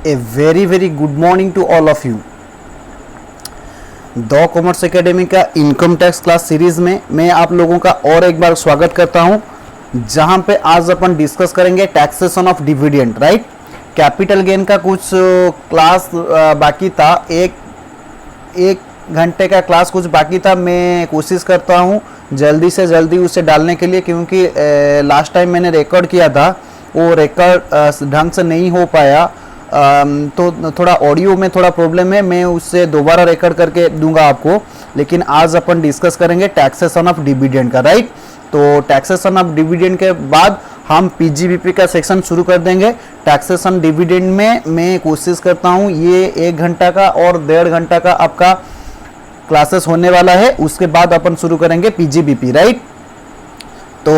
A very good morning to all of you. The commerce academy का income tax class series में मैं आप लोगों का और एक बार स्वागत करता हूं, जहां पे आज अपन डिस्कस करेंगे taxation of dividend. Right, capital gain का कुछ क्लास बाकी था, एक घंटे का क्लास कुछ बाकी था। मैं कोशिश करता हूं जल्दी से जल्दी उसे डालने के लिए, क्योंकि लास्ट टाइम मैंने रिकॉर्ड किया था वो रिकॉर्ड ढंग से नहीं हो पाया, तो थोड़ा ऑडियो में थोड़ा प्रॉब्लम है। मैं उससे दोबारा रिकॉर्ड करके दूंगा आपको। लेकिन आज अपन डिस्कस करेंगे टैक्सेशन ऑफ डिविडेंड का। राइट, तो टैक्सेशन ऑफ डिविडेंड के बाद हम पीजीबीपी का सेक्शन शुरू कर देंगे। टैक्सेशन डिविडेंड में मैं कोशिश करता हूँ ये 1 घंटा का और 1.5 घंटा का आपका क्लासेस होने वाला है। उसके बाद अपन शुरू करेंगे पीजीबीपी। राइट, तो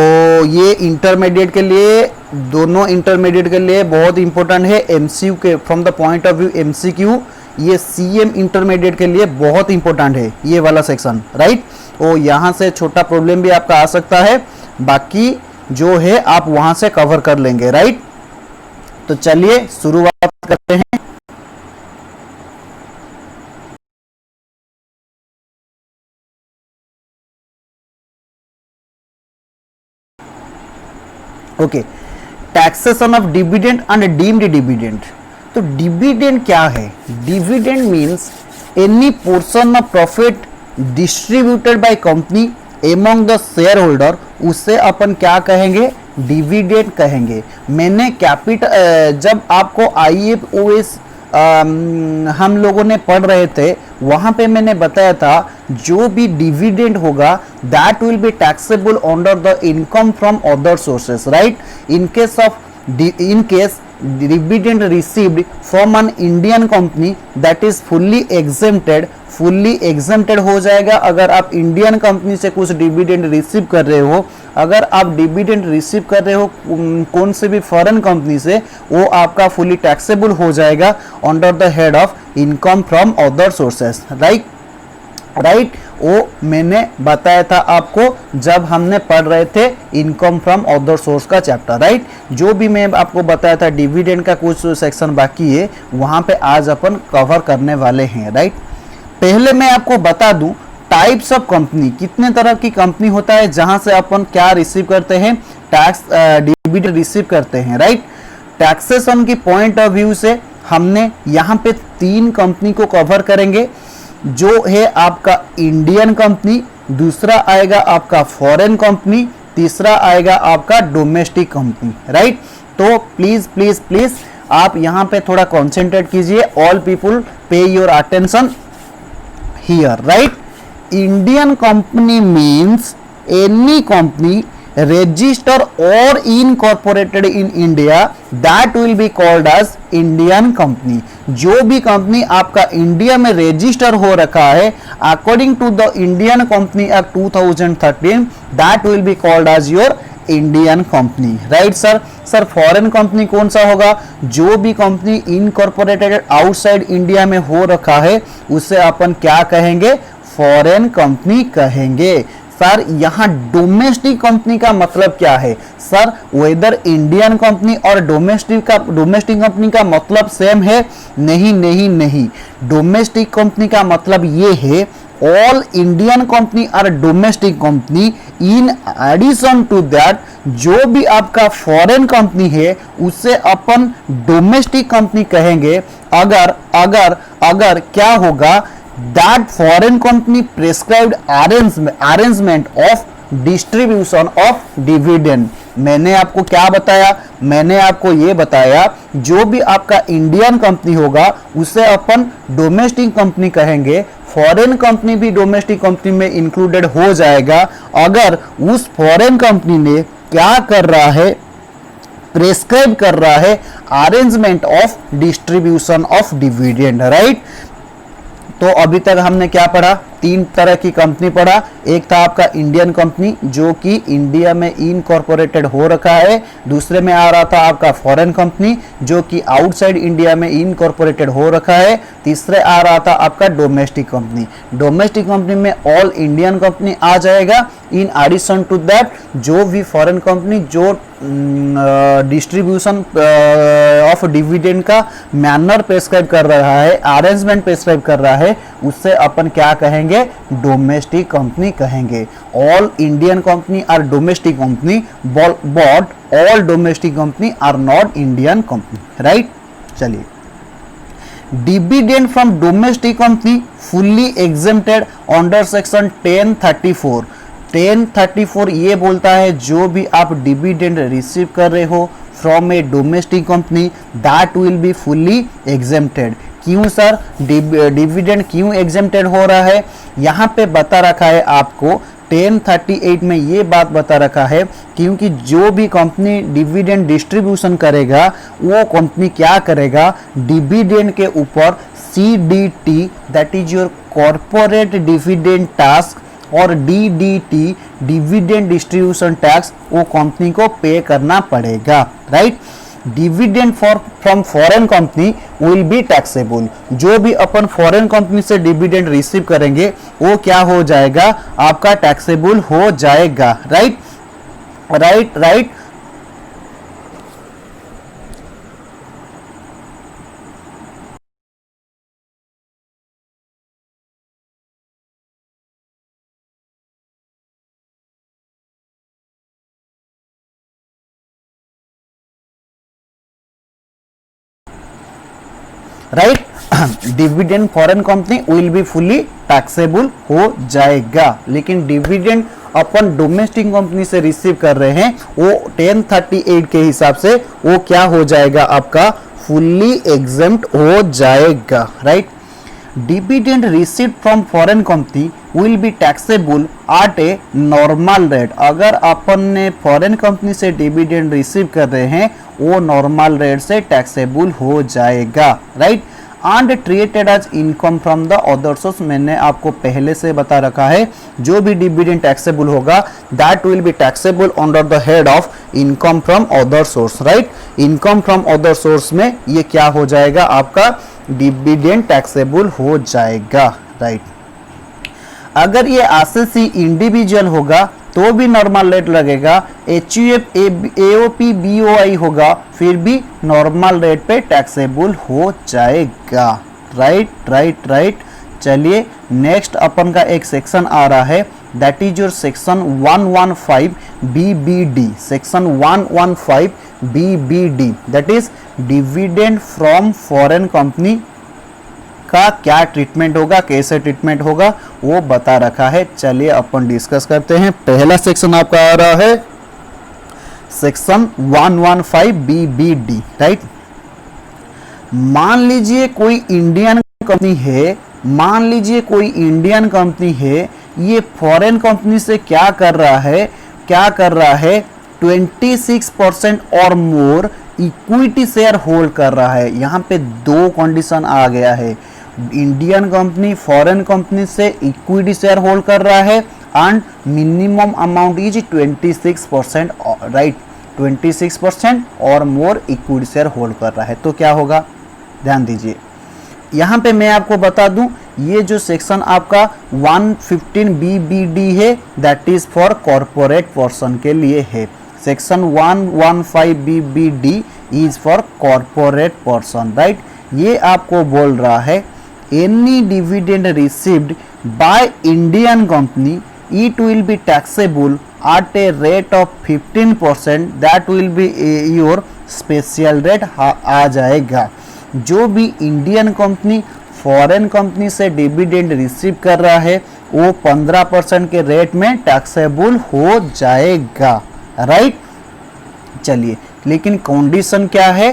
ये इंटरमीडिएट के लिए, दोनों इंटरमीडिएट के लिए बहुत इंपॉर्टेंट है। एमसीक्यू के from the point of view MCQ, ये सीएम इंटरमीडिएट के लिए बहुत इंपॉर्टेंट है ये वाला सेक्शन। राइट, तो यहाँ से छोटा प्रॉब्लम भी आपका आ सकता है, बाकी जो है आप वहां से कवर कर लेंगे। राइट, तो चलिए शुरुआत करते हैं। Okay, taxation of dividend and deemed dividend. तो डिविडेंड क्या है? Dividend means any portion of profit distributed by company among the share holder, उससे अपन क्या कहेंगे? डिविडेंड कहेंगे। मैंने कैपिटल जब आपको IFOS हम लोगों ने पढ़ रहे थे, वहां पे मैंने बताया था जो भी डिविडेंड होगा that will be taxable under the income from other sources. Right, in case dividend received from an Indian company that is fully exempted हो जाएगा। अगर आप इंडियन कंपनी से कुछ डिविडेंड रिसीव कर रहे हो, अगर आप डिविडेंड रिसीव कर रहे हो कौन से भी फॉरेन कंपनी से, वो आपका फुली टैक्सेबल हो जाएगा under the head of income from other sources. Right, वो मैंने बताया था आपको जब हमने पढ़ रहे थे इनकम फ्रॉम अदर सोर्स का चैप्टर। राइट, जो भी मैं आपको बताया था डिविडेंड का कुछ सेक्शन बाकी है, वहां पे आज अपन कवर करने वाले हैं। राइट, पहले मैं आपको बता दूं टाइप्स ऑफ कंपनी, कितने तरह की कंपनी होता है जहां से अपन क्या रिसीव करते हैं? टैक्स डिविडेंड रिसीव करते हैं। राइट, टैक्सेशन की पॉइंट ऑफ व्यू से हमने यहाँ पे 3 कंपनी को कवर करेंगे, जो है आपका इंडियन कंपनी, दूसरा आएगा आपका फॉरेन कंपनी, तीसरा आएगा आपका डोमेस्टिक कंपनी। राइट, तो प्लीज आप यहाँ पे थोड़ा कॉन्सेंट्रेट कीजिए। ऑल पीपुल पे your attention here. Right, Indian company means any company registered or incorporated in India that will be called as Indian company। जो भी कंपनी आपका इंडिया में रजिस्टर हो रखा है according to the Indian company act 2013 that will be called as your Indian company. Right sir foreign company कौन सा होगा? जो भी कंपनी इनकॉर्पोरेटेड आउटसाइड इंडिया में हो रखा है उसे अपन क्या कहेंगे? फॉरेन कंपनी कहेंगे। सर यहाँ डोमेस्टिक कंपनी का मतलब क्या है? सर वेदर इंडियन कंपनी और डोमेस्टिक कंपनी का मतलब सेम है? नहीं। डोमेस्टिक कंपनी का मतलब ये है ऑल इंडियन कंपनी और domestic company. In addition to that जो भी आपका फॉरेन कंपनी है उसे अपन डोमेस्टिक कंपनी कहेंगे। अगर क्या होगा? that foreign company prescribed arrangement of distribution of dividend। मैंने आपको क्या बताया? मैंने आपको ये बताया जो भी आपका इंडियन कंपनी होगा उसे अपन डोमेस्टिक कंपनी कहेंगे। फॉरेन कंपनी भी डोमेस्टिक कंपनी में इंक्लूडेड हो जाएगा अगर उस फॉरेन कंपनी ने क्या कर रहा है? प्रेस्क्राइब कर रहा है arrangement of distribution of dividend. Right, तो अभी तक हमने क्या पढ़ा? तीन तरह की कंपनी पढ़ा। एक था आपका इंडियन कंपनी जो कि इंडिया में इनकॉर्पोरेटेड हो रखा है, दूसरे में आ रहा था आपका फॉरेन कंपनी जो कि आउटसाइड इंडिया में इनकॉर्पोरेटेड हो रखा है, तीसरे आ रहा था आपका डोमेस्टिक कंपनी। डोमेस्टिक कंपनी में ऑल इंडियन कंपनी आ जाएगा। इन एडिशन टू दैट जो भी फॉरेन कंपनी जो डिस्ट्रीब्यूशन ऑफ डिविडेंड का मैनर प्रेस्क्राइब कर रहा है, अरेंजमेंट प्रेस्क्राइब कर रहा है, उससे अपन क्या कहेंगे, डोमेस्टिक कंपनी कहेंगे। All Indian company are domestic company, but all domestic company are not Indian company, right. चलिए, dividend from domestic company fully exempted under section 1034। 1034 ये बोलता है जो भी आप डिविडेंड रिसीव कर रहे हो from A domestic company that will be fully exempted. क्यों सर, डिविडेंड क्यों एग्जेम्प्टेड हो रहा है? यहाँ पे बता रखा है आपको 1038 में ये बात बता रखा है क्योंकि जो भी कंपनी डिविडेंड डिस्ट्रीब्यूशन करेगा वो कंपनी क्या करेगा, डिविडेंड के ऊपर CDT that is your corporate dividend task और DDT डिविडेंड डिस्ट्रीब्यूशन टैक्स वो कंपनी को पे करना पड़ेगा, right. Dividend from foreign company will be taxable. जो भी अपन फॉरेन कंपनी से डिविडेंड रिसीव करेंगे वो क्या हो जाएगा, आपका टैक्सेबल हो जाएगा, right right right. Right, dividend foreign company will be fully taxable हो जाएगा, लेकिन डिविडेंड अपन डोमेस्टिक कंपनी से रिसीव कर रहे हैं वो 1038 के हिसाब से वो क्या हो जाएगा, आपका फुल्ली एग्जेम्प्ट हो जाएगा, right. Dividend received from foreign company will be taxable at a normal rate. अगर अपन ने फॉरेन कंपनी से डिविडेंड रिसीव कर रहे हैं वो नॉर्मल रेट से टैक्सेबल हो जाएगा, right. And treated as income from the other source. मैंने आपको पहले से बता रखा है जो भी डिविडेंड टैक्सेबल होगा that will be taxable under the head of income from other source, right. Income from other source में ये क्या हो जाएगा, आपका डिविडेंड टैक्सेबल हो जाएगा, राइट। अगर ये एसएससी इंडिविजुअल होगा तो भी नॉर्मल रेट लगेगा, HUF AOP BOI होगा फिर भी नॉर्मल रेट पे टैक्सेबल हो जाएगा, राइट राइट राइट। चलिए नेक्स्ट अपन का एक सेक्शन आ रहा है that is your section 115 BBD। Section 115 BBD that is dividend from foreign company का क्या ट्रीटमेंट होगा, कैसे ट्रीटमेंट होगा वो बता रखा है। चलिए अपन डिस्कस करते हैं। पहला सेक्शन आपका आ रहा है सेक्शन 115 BBD, राइट। मान लीजिए कोई इंडियन कंपनी है, मान लीजिए कोई इंडियन कंपनी है, ये फॉरेन कंपनी से क्या कर रहा है, क्या कर रहा है, 26% और मोर इक्विटी शेयर होल्ड कर रहा है। यहाँ पे दो कंडीशन आ गया है, इंडियन कंपनी फॉरेन कंपनी से इक्विटी शेयर होल्ड कर रहा है and minimum amount is 26%, right. 26% और मोर इक्विटी शेयर होल्ड कर रहा है तो क्या होगा, ध्यान दीजिए। यहाँ पे मैं आपको बता दूं ये जो सेक्शन आपका 115 BBD है that is for corporate person के लिए है। Section 115 BBD is for corporate person, right. ये आपको बोल रहा है any dividend received by Indian company it will be taxable at a rate of 15%, that will be your special rate आ जाएगा। जो भी इंडियन कंपनी फॉरेन कंपनी से डिविडेंड रिसीव कर रहा है वो 15% के रेट में टैक्सेबल हो जाएगा, राइट। चलिए, लेकिन कंडीशन क्या है,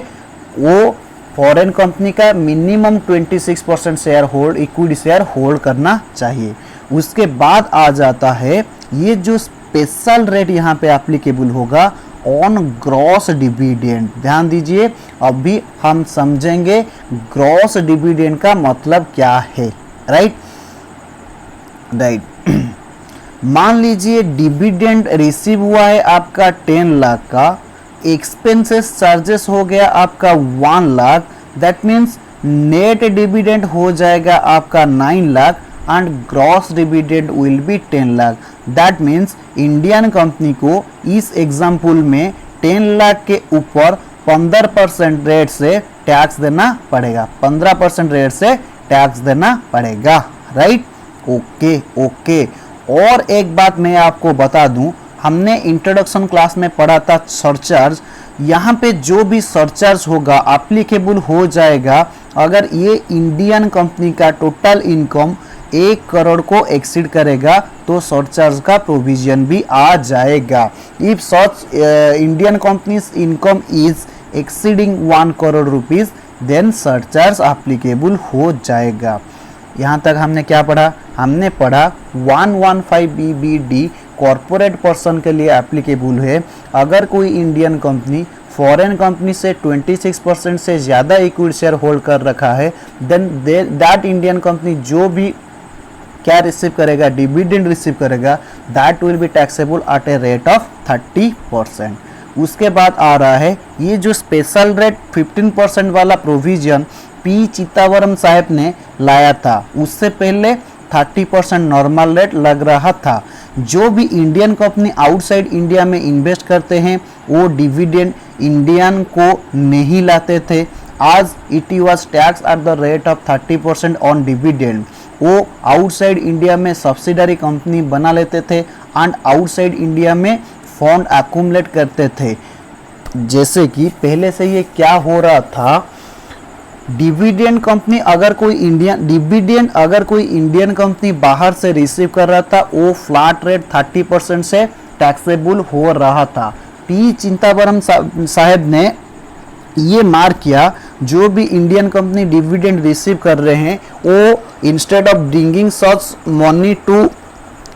वो फॉरेन कंपनी का minimum 26% share hold, equity share hold करना चाहिए। उसके बाद आ जाता है ये जो स्पेशल रेट यहाँ पे एप्लीकेबल होगा ऑन ग्रॉस डिविडेंड। ध्यान दीजिए, अभी हम समझेंगे ग्रॉस डिविडेंड का मतलब क्या है, राइट। राइट। मान लीजिए डिविडेंड रिसीव हुआ है आपका 10 लाख का, एक्सपेंसेस चार्जेस हो गया आपका 1 lakh, that means net dividend हो जाएगा आपका 9 lakh and gross dividend will be 10 lakh. That means Indian company को इस एग्जाम्पल में 10 लाख के ऊपर 15% रेट से टैक्स देना पड़ेगा, 15% रेट से टैक्स देना पड़ेगा, राइट। Okay okay. और एक बात मैं आपको बता दूं, हमने इंट्रोडक्शन क्लास में पढ़ा था सरचार्ज। यहाँ पे जो भी सरचार्ज होगा एप्लीकेबल हो जाएगा अगर ये इंडियन कंपनी का टोटल इनकम 1 करोड़ को एक्सीड करेगा तो सरचार्ज का प्रोविजन भी आ जाएगा। If such Indian companies income is exceeding 1 crore rupees then surcharge applicable हो जाएगा। यहाँ तक हमने क्या पढ़ा? हमने पढ़ा 115 BBD कॉरपोरेट पर्सन के लिए एप्लीकेबल है। अगर कोई इंडियन कंपनी फॉरेन कंपनी से 26% से ज़्यादा इक्विटी शेयर होल्ड कर रखा है देन दैट इंडियन कंपनी जो भी क्या रिसीव करेगा, डिविडेंड रिसीव करेगा, that will be taxable at a rate of 30%। उसके बाद आ रहा है ये जो स्पेशल रेट 15% वाला प्रोविजन पी चिदम्बरम साहब ने लाया था, उससे पहले 30% नॉर्मल रेट लग रहा था। जो भी इंडियन कंपनी आउटसाइड इंडिया में इन्वेस्ट करते हैं वो डिविडेंड इंडियन को नहीं लाते थे। आज it was tax at the rate of 30% on dividend. वो आउटसाइड इंडिया में सब्सिडरी कंपनी बना लेते थे एंड आउटसाइड इंडिया में फंड एक्यूमुलेट करते थे। जैसे कि पहले से ये क्या हो रहा था, डिविडेंड अगर कोई इंडियन कंपनी बाहर से रिसीव कर रहा था वो फ्लैट रेट 30% से टैक्सेबल हो रहा था। पी चिदम्बरम साहब ने ये मार्क किया जो भी इंडियन कंपनी डिविडेंड रिसीव कर रहे हैं वो instead of bringing such money to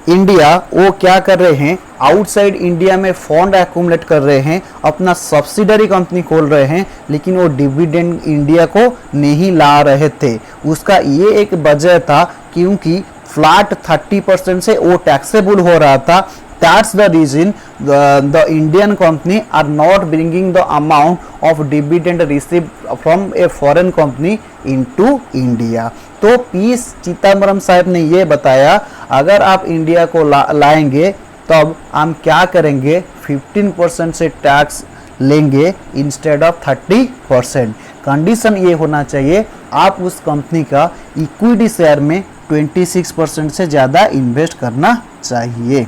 India वो क्या कर रहे हैं, आउटसाइड इंडिया में फंड एक्यूमुलेट कर रहे हैं, अपना सब्सिडरी कंपनी खोल रहे हैं, लेकिन वो डिविडेंड इंडिया को नहीं ला रहे थे। उसका ये एक वजह था क्योंकि फ्लैट 30% से वो टैक्सेबल हो रहा था। That's the reason the Indian company are not bringing the amount of dividend received from a foreign company into India। तो पी चिदम्बरम साहब ने ये बताया अगर आप इंडिया को लाएंगे तब हम क्या करेंगे, 15% से टैक्स लेंगे इंस्टेड ऑफ 30%। कंडीशन ये होना चाहिए आप उस कंपनी का इक्विटी शेयर में 26% से ज़्यादा इन्वेस्ट करना चाहिए।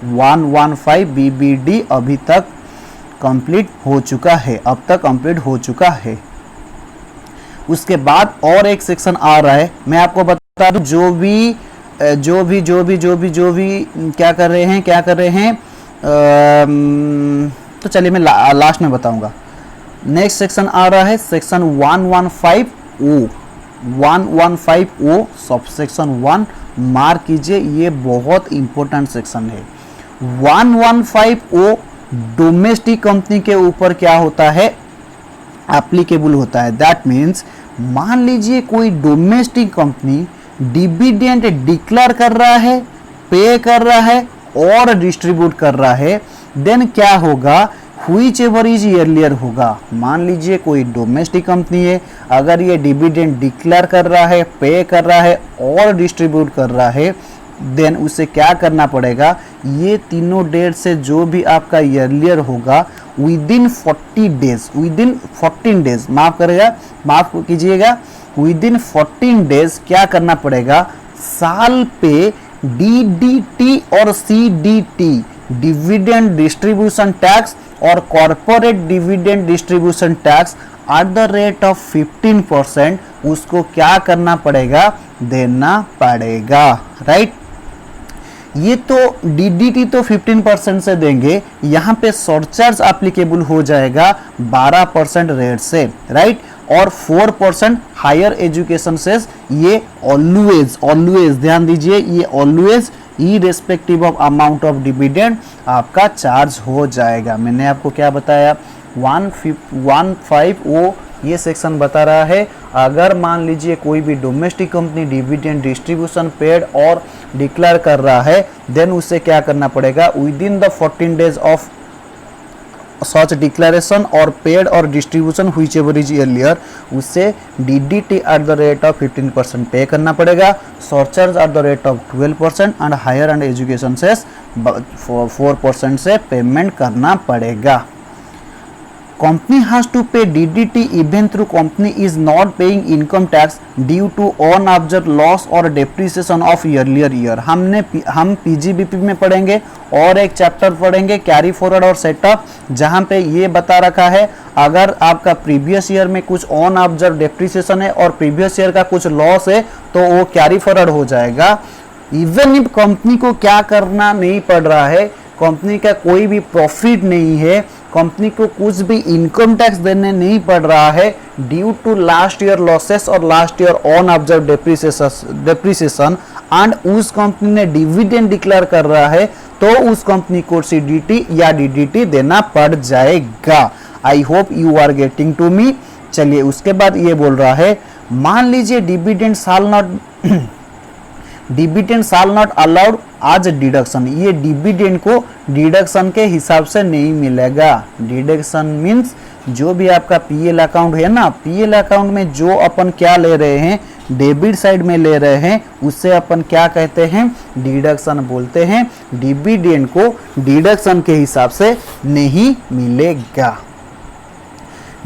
115 BBD अभी तक कंप्लीट हो चुका है, अब तक कंप्लीट हो चुका है। उसके बाद और एक सेक्शन आ रहा है, मैं आपको बता दूं जो भी क्या कर रहे हैं तो चलिए मैं लास्ट में बताऊंगा। नेक्स्ट सेक्शन आ रहा है section 115O sub section 1 mark कीजिए, ये बहुत इंपॉर्टेंट सेक्शन है। 115O डोमेस्टिक कंपनी के ऊपर क्या होता है, एप्लीकेबल होता है। दैट मीन्स मान लीजिए कोई डोमेस्टिक कंपनी डिविडेंड डिक्लेयर कर रहा है, पे कर रहा है और डिस्ट्रीब्यूट कर रहा है, देन क्या होगा, व्हिच एवर इज अर्लियर होगा। मान लीजिए कोई डोमेस्टिक कंपनी है, अगर ये डिविडेंड डिक्लेयर कर रहा है, पे कर रहा है और डिस्ट्रीब्यूट कर रहा है, देन उसे क्या करना पड़ेगा, ये तीनों डेट से जो भी आपका अर्लियर होगा विदिन 14 डेज माफ कीजिएगा, विदिन 14 डेज क्या करना पड़ेगा, साल पे DDT और CDT डिविडेंड डिस्ट्रीब्यूशन टैक्स और corporate dividend distribution tax at the rate of 15% उसको क्या करना पड़ेगा, देना पड़ेगा, राइट। ये तो DDT तो 15% से देंगे, यहाँ पे सरचार्ज एप्लीकेबल हो जाएगा 12% रेट से, राइट। और 4% हायर एजुकेशन से ये ऑलवेज ध्यान दीजिए, ये always irrespective of amount of dividend आपका चार्ज हो जाएगा। मैंने आपको क्या बताया, 115O ये सेक्शन बता रहा है अगर मान लीजिए कोई भी domestic company dividend distribution paid और डिक्लेयर कर रहा है, देन उसे क्या करना पड़ेगा, within the 14 days of such declaration और पेड और distribution whichever is earlier, उसे DDT at the rate of 15% पे करना पड़ेगा, surcharge at the rate of 12% and higher and education cess 4% से पेमेंट करना पड़ेगा। Company has to pay DDT even through company is not paying income tax due to unobserved loss or depreciation of earlier year। हम PGBP में पढ़ेंगे और एक chapter पढ़ेंगे carry forward और सेटअप, जहाँ पे ये बता रखा है अगर आपका प्रीवियस ईयर में कुछ अनऑब्जर्व डेप्रिसिएशन है और प्रीवियस ईयर का कुछ लॉस है तो वो कैरी फॉरवर्ड हो जाएगा। इवन इफ कंपनी को क्या करना नहीं पड़ रहा है, कंपनी का कोई भी प्रॉफिट नहीं है, कंपनी को कुछ भी इनकम टैक्स देने नहीं पड़ रहा है due to last year losses और last year unabsorbed depreciation and उस कंपनी ने डिविडेंड डिक्लेयर कर रहा है, तो उस कंपनी को CDT या DDT देना पड़ जाएगा। I hope you are getting to me. चलिए उसके बाद ये बोल रहा है, मान लीजिए dividend shall not allowed as deduction, ये डिविडेंड को डिडक्शन के हिसाब से नहीं मिलेगा। डिडक्शन मीन्स जो भी आपका PL अकाउंट है ना, PL अकाउंट में जो अपन क्या ले रहे हैं, डेबिट साइड में ले रहे हैं, उससे अपन क्या कहते हैं, डिडक्शन बोलते हैं। डिविडेंड को डिडक्शन के हिसाब से नहीं मिलेगा।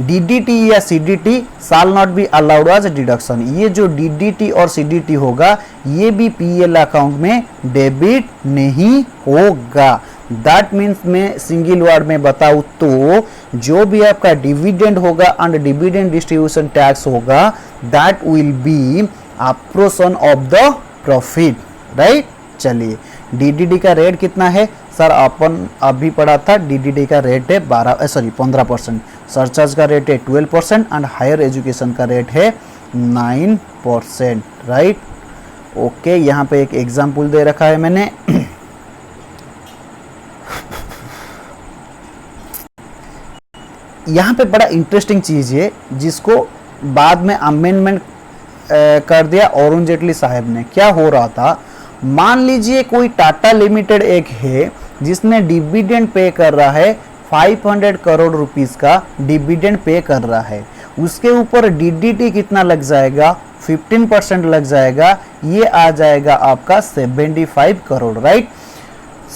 DDT या CDT shall not be allowed as deduction, ये जो DDT और CDT होगा ये भी PL अकाउंट में डेबिट नहीं होगा। दैट मीन्स मैं सिंगल वर्ड में बताऊँ तो जो भी आपका डिविडेंड होगा एंड डिविडेंड डिस्ट्रीब्यूशन टैक्स होगा, that will be a portion of the profit, right. चलिए DDT का रेट कितना है सर, अपन अभी पढ़ा था, DDT का रेट है 15%, सरचार्ज का रेट है 12% एंड हायर एजुकेशन का रेट है 9%, राइट। ओके, यहाँ पे एक एग्जाम्पल दे रखा है मैंने। यहाँ पे बड़ा इंटरेस्टिंग चीज है जिसको बाद में अमेंडमेंट कर दिया अरुण जेटली साहब ने। क्या हो रहा था, मान लीजिए कोई टाटा लिमिटेड एक है जिसने डिविडेंड पे कर रहा है 500 करोड़ रुपीस का डिविडेंड पे कर रहा है, उसके ऊपर DDT कितना लग जाएगा, 15% लग जाएगा, ये आ जाएगा आपका 75 करोड़, राइट।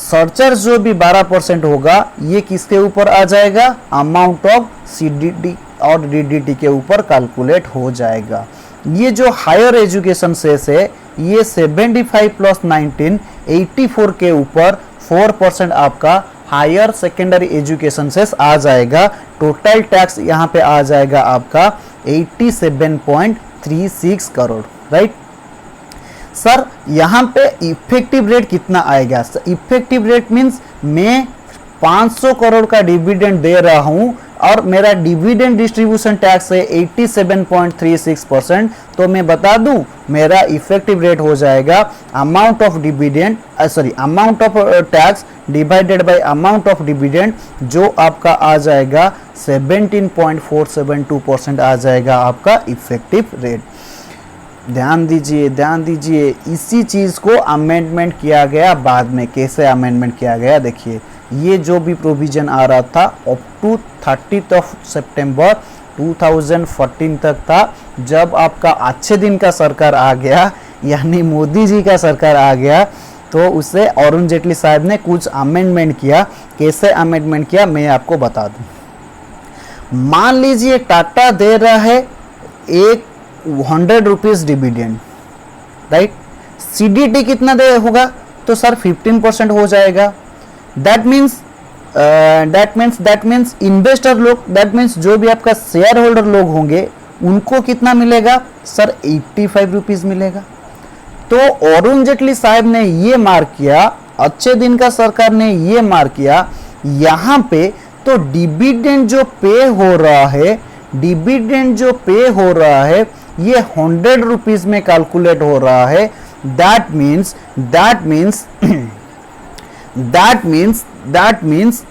सरचार्ज जो भी 12% होगा ये किसके ऊपर आ जाएगा, अमाउंट ऑफ CDT और DDT के ऊपर कैलकुलेट हो जाएगा। ये जो हायर एजुकेशन सेस है ये 75 प्लस 19 84 के ऊपर 4% आपका हायर सेकेंडरी एजुकेशन सेस आ जाएगा। टोटल टैक्स यहाँ पे आ जाएगा आपका 87.36 करोड़, राइट। सर यहाँ पे इफेक्टिव रेट कितना आएगा, इफेक्टिव रेट मीन्स मैं 500 करोड़ का डिविडेंड दे रहा हूँ और मेरा डिविडेंड डिस्ट्रीब्यूशन टैक्स है 87.36%, तो मैं बता दूं मेरा इफेक्टिव रेट हो जाएगा amount of dividend amount of tax divided by amount of dividend, जो आपका आ जाएगा 17.472% आ जाएगा आपका इफेक्टिव रेट। ध्यान दीजिए, इसी चीज को अमेंडमेंट किया गया बाद में। कैसे अमेंडमेंट किया गया, देखिए ये जो भी प्रोविजन आ रहा था अप टू 30 सितंबर 2014 तक था। जब आपका अच्छे दिन का सरकार आ गया, यानी मोदी जी का सरकार आ गया, तो उसे अरुण जेटली साहब ने कुछ अमेंडमेंट किया। कैसे अमेंडमेंट किया मैं आपको बता दूं। मान लीजिए टाटा दे रहा है एक 100 रुपीज डिविडेंड, राइट। CDT कितना दे होगा, तो सर 15% हो जाएगा। दैट मीन्स इन्वेस्टर लोग, दैट मीन्स जो भी आपका शेयर होल्डर लोग होंगे उनको कितना मिलेगा, सर 85 रुपीज मिलेगा। तो अरुण जेटली साहब ने ये मार्क किया, अच्छे दिन का सरकार ने ये मार्क किया यहाँ पे, तो डिविडेंड जो पे हो रहा है ये 100 रुपीज में कैलकुलेट हो रहा है। दैट मीन्स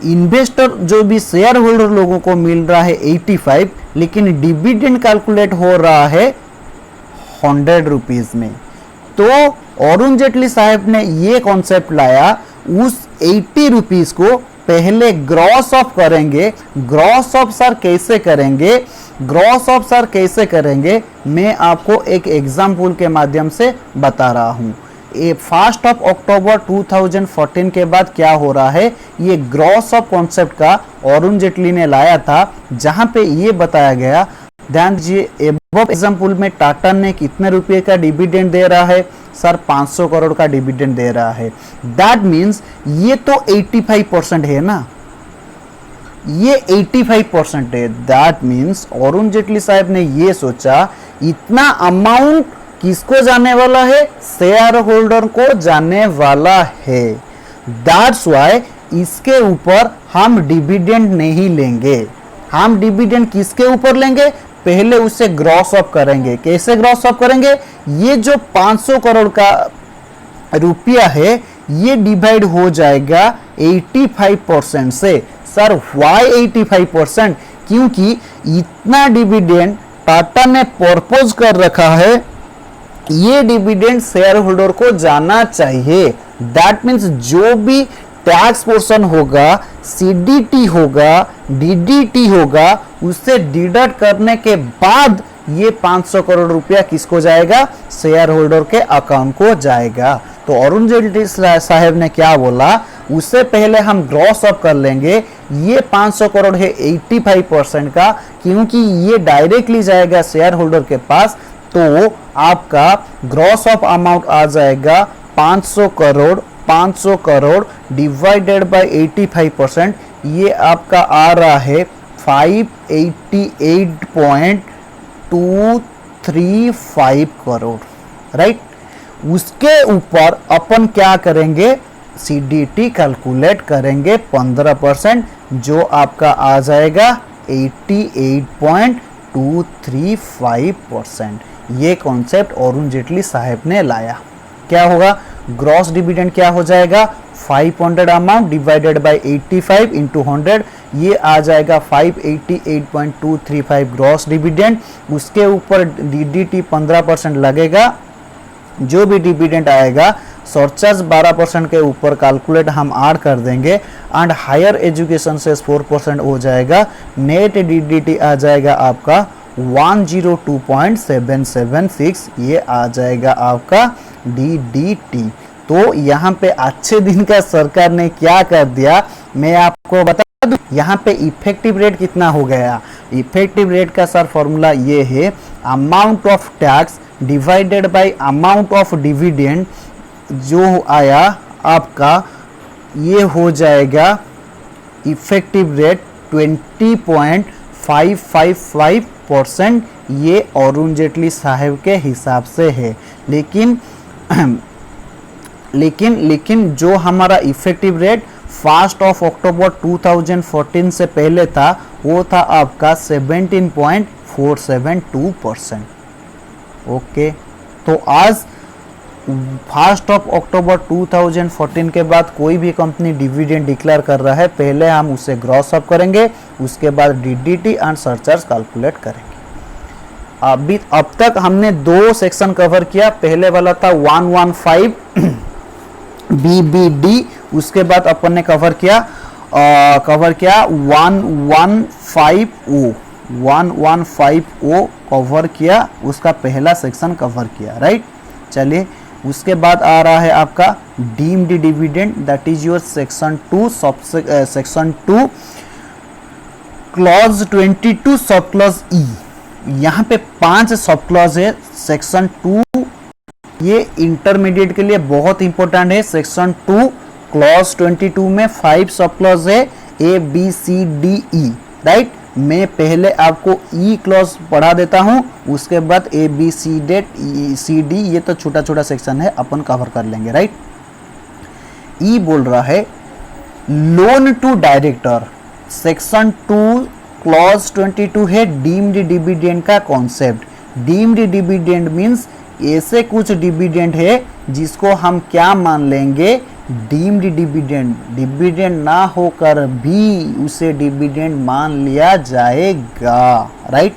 इन्वेस्टर जो भी शेयर होल्डर लोगों को मिल रहा है 85, लेकिन डिविडेंड कैलकुलेट हो रहा है 100 रुपीज में। तो अरुण जेटली साहब ने ये कॉन्सेप्ट लाया, उस 80 रुपीज को पहले ग्रॉस ऑफ करेंगे। ग्रॉस ऑफ सर कैसे करेंगे, ग्रॉस ऑफ सर कैसे करेंगे, मैं आपको एक एग्जाम्पल के माध्यम से बता रहा हूं। 1 अक्टूबर 2014 के बाद क्या हो रहा है, ये ग्रॉस ऑफ कॉन्सेप्ट का अरुण जेटली ने लाया था, जहां पे ये बताया गया, ध्यान दीजिए, एबव एग्जाम्पल में टाटा ने कितने रुपए का डिविडेंड दे रहा है सर, 500 करोड़ का डिविडेंड दे रहा है। दैट मीन्स ये तो 85% है ना, ये 85% है। दैट मीन्स अरुण जेटली साहब ने ये सोचा इतना अमाउंट किसको जाने वाला है, शेयर होल्डर को जाने वाला है। दैट्स व्हाई इसके ऊपर हम डिविडेंड नहीं लेंगे। हम डिविडेंड किसके ऊपर लेंगे, पहले उसे ग्रॉस अप करेंगे। कैसे ग्रॉस अप करेंगे, ये जो 500 करोड़ का रुपया है ये डिवाइड हो जाएगा 85% से। सर व्हाई 85%, क्योंकि इतना डिविडेंड टाटा ने प्रपोज कर रखा है, ये डिविडेंड शेयर होल्डर को जाना चाहिए। दैट मीन्स जो भी टैक्स पोर्शन होगा, सीडीटी होगा, डीडीटी होगा, उससे डिडक्ट करने के बाद ये 500 करोड़ रुपया किसको जाएगा, शेयर होल्डर के अकाउंट को जाएगा। तो अरुण जेटली साहब ने क्या बोला, उससे पहले हम ग्रॉस अप कर लेंगे, ये 500 करोड़ है 85% का, क्योंकि ये डायरेक्टली जाएगा शेयर होल्डर के पास, तो आपका ग्रॉस ऑफ अमाउंट आ जाएगा 500 करोड़। 500 करोड़ डिवाइडेड बाय 85%, ये आपका आ रहा है 588.235 करोड़, राइट। उसके ऊपर अपन क्या करेंगे, सीडीटी कैलकुलेट करेंगे 15%, जो आपका आ जाएगा 88.235%। ये कॉन्सेप्ट अरुण जेटली साहब ने लाया। क्या होगा, ग्रॉस डिविडेंड क्या हो जाएगा, 500 अमाउंट डिवाइडेड बाय 85 इंटू 100, ये आ जाएगा 588.235 ग्रॉस डिविडेंड। उसके ऊपर डीडीटी 15% लगेगा, जो भी डिविडेंड आएगा सरचार्ज 12% के ऊपर कैलकुलेट हम ऐड कर देंगे, एंड हायर एजुकेशन से 4% हो जाएगा। नेट डीडीटी आ जाएगा आपका 102.776, ये आ जाएगा आपका डीडीटी। तो यहाँ पे अच्छे दिन का सरकार ने क्या कर दिया, मैं आपको बता दूं, यहाँ पे इफेक्टिव रेट कितना हो गया। इफेक्टिव रेट का सर फॉर्मूला ये है, amount of tax divided by amount of dividend, जो आया आपका ये हो जाएगा इफेक्टिव रेट 20.555%। ये अरुण जेटली साहब के हिसाब से है, लेकिन जो हमारा इफेक्टिव रेट 1 अक्टूबर 2014 से पहले था, वो था आपका 17.472%। ओके, तो आज 1 अक्टूबर 2014 के बाद कोई भी कंपनी डिविडेंड डिक्लेयर कर रहा है, पहले हम उसे ग्रॉस अप करेंगे, उसके बाद डीडीटी एंड सरचार्ज कैलकुलेट करेंगे। अब तक हमने 2 सेक्शन कवर किया। पहले वाला था 115 बीबीडी, उसके बाद अपन ने कवर किया 115O कवर किया, उसका पहला सेक्शन कवर किया, राइट। चलिए, उसके बाद आ रहा है आपका deemed dividend, that is your section 2 clause 22 sub clause ई। यहाँ पे 5 सब क्लॉज है। सेक्शन 2 ये इंटरमीडिएट के लिए बहुत इंपॉर्टेंट है। सेक्शन 2 क्लॉज 22 में 5 सब क्लॉज है, A B C D E, right. मैं पहले आपको ई क्लॉज पढ़ा देता हूं, उसके बाद ए बी सी डी, ये तो छोटा छोटा सेक्शन है, अपन कवर कर लेंगे, राइट। ई बोल रहा है loan to director. Section 2 clause 22 है डीम्ड डिविडेंड का कॉन्सेप्ट। डीम्ड डिविडेंड मीन्स ऐसे कुछ डिविडेंड है जिसको हम क्या मान लेंगे, डीम्ड डिविडेंड। डिविडेंड ना होकर भी उसे डिविडेंड मान लिया जाएगा, राइट।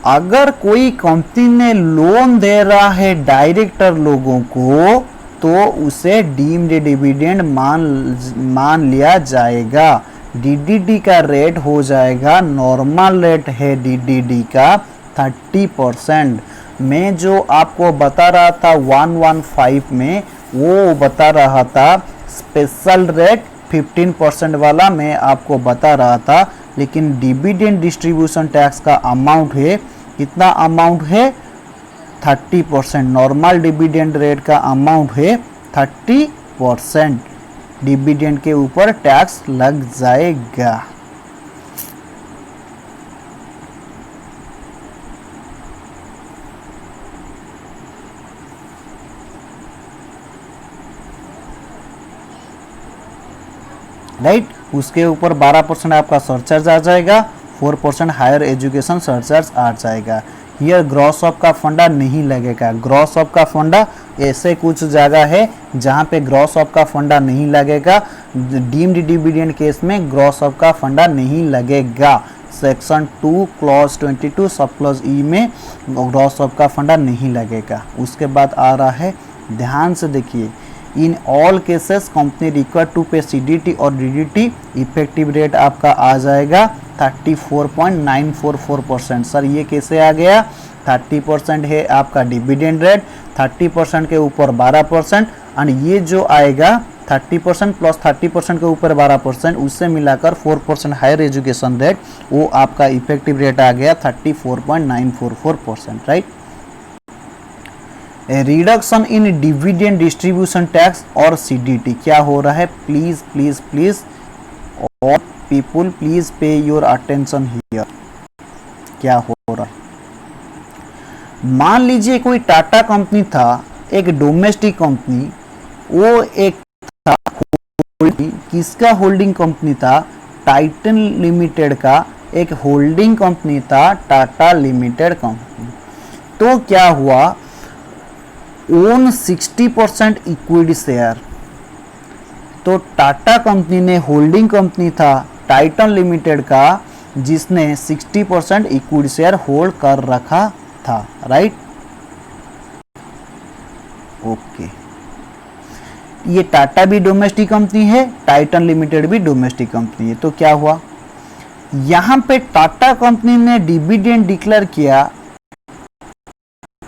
अगर कोई कंपनी ने लोन दे रहा है डायरेक्टर लोगों को तो उसे डीम्ड डिविडेंड मान लिया जाएगा। डीडीडी का रेट हो जाएगा, नॉर्मल रेट है डीडीडी का 30%। मैं जो आपको बता रहा था 115 में, वो बता रहा था स्पेशल रेट 15% वाला मैं आपको बता रहा था। लेकिन डिविडेंड डिस्ट्रीब्यूशन टैक्स का अमाउंट है, कितना अमाउंट है 30%। नॉर्मल डिविडेंड रेट का अमाउंट है 30%। डिविडेंड के ऊपर टैक्स लग जाएगा। राइट, उसके ऊपर 12% आपका सरचार्ज आ जाएगा, 4% हायर एजुकेशन सरचार्ज आ जाएगा। हियर ग्रॉस ऑफ का फंडा नहीं लगेगा। ग्रॉस ऑफ का फंडा ऐसे कुछ जगह है जहां पे ग्रॉस ऑफ का फंडा नहीं लगेगा। डीम्ड डिविडेंड केस में ग्रॉस ऑफ का फंडा नहीं लगेगा। सेक्शन 2 क्लॉज 22 सब क्लॉज ई में ग्रॉस ऑफ का फंडा नहीं लगेगा। उसके बाद आ रहा है, ध्यान से देखिए, in all cases company required to pay CDT और डीडीटी। इफेक्टिव रेट आपका आ जाएगा 34.944%। सर ये कैसे आ गया? 30% है आपका डिविडेंड रेट, 30% के ऊपर 12%, और ये जो आएगा 30% प्लस 30% के ऊपर 12%, उससे मिलाकर 4% हायर एजुकेशन रेट, वो आपका इफेक्टिव रेट आ गया 34.944%। Right. Reduction in dividend distribution tax और सीडीटी क्या हो रहा है? प्लीज प्लीज प्लीज और people please pay your attention here. क्या हो रहा है? मान लीजिए कोई टाटा कंपनी था, एक डोमेस्टिक कंपनी, वो एक था किसका होल्डिंग कंपनी था? टाइटन लिमिटेड का एक होल्डिंग कंपनी था, टाटा लिमिटेड कंपनी। तो क्या हुआ, ओन 60% इक्विटी शेयर। तो टाटा कंपनी ने होल्डिंग कंपनी था टाइटन लिमिटेड का, जिसने 60% इक्विटी शेयर होल्ड कर रखा था। Right, okay. ये टाटा भी डोमेस्टिक कंपनी है, टाइटन लिमिटेड भी डोमेस्टिक कंपनी है। तो क्या हुआ, यहां पे टाटा कंपनी ने डिविडेंड डिक्लेयर किया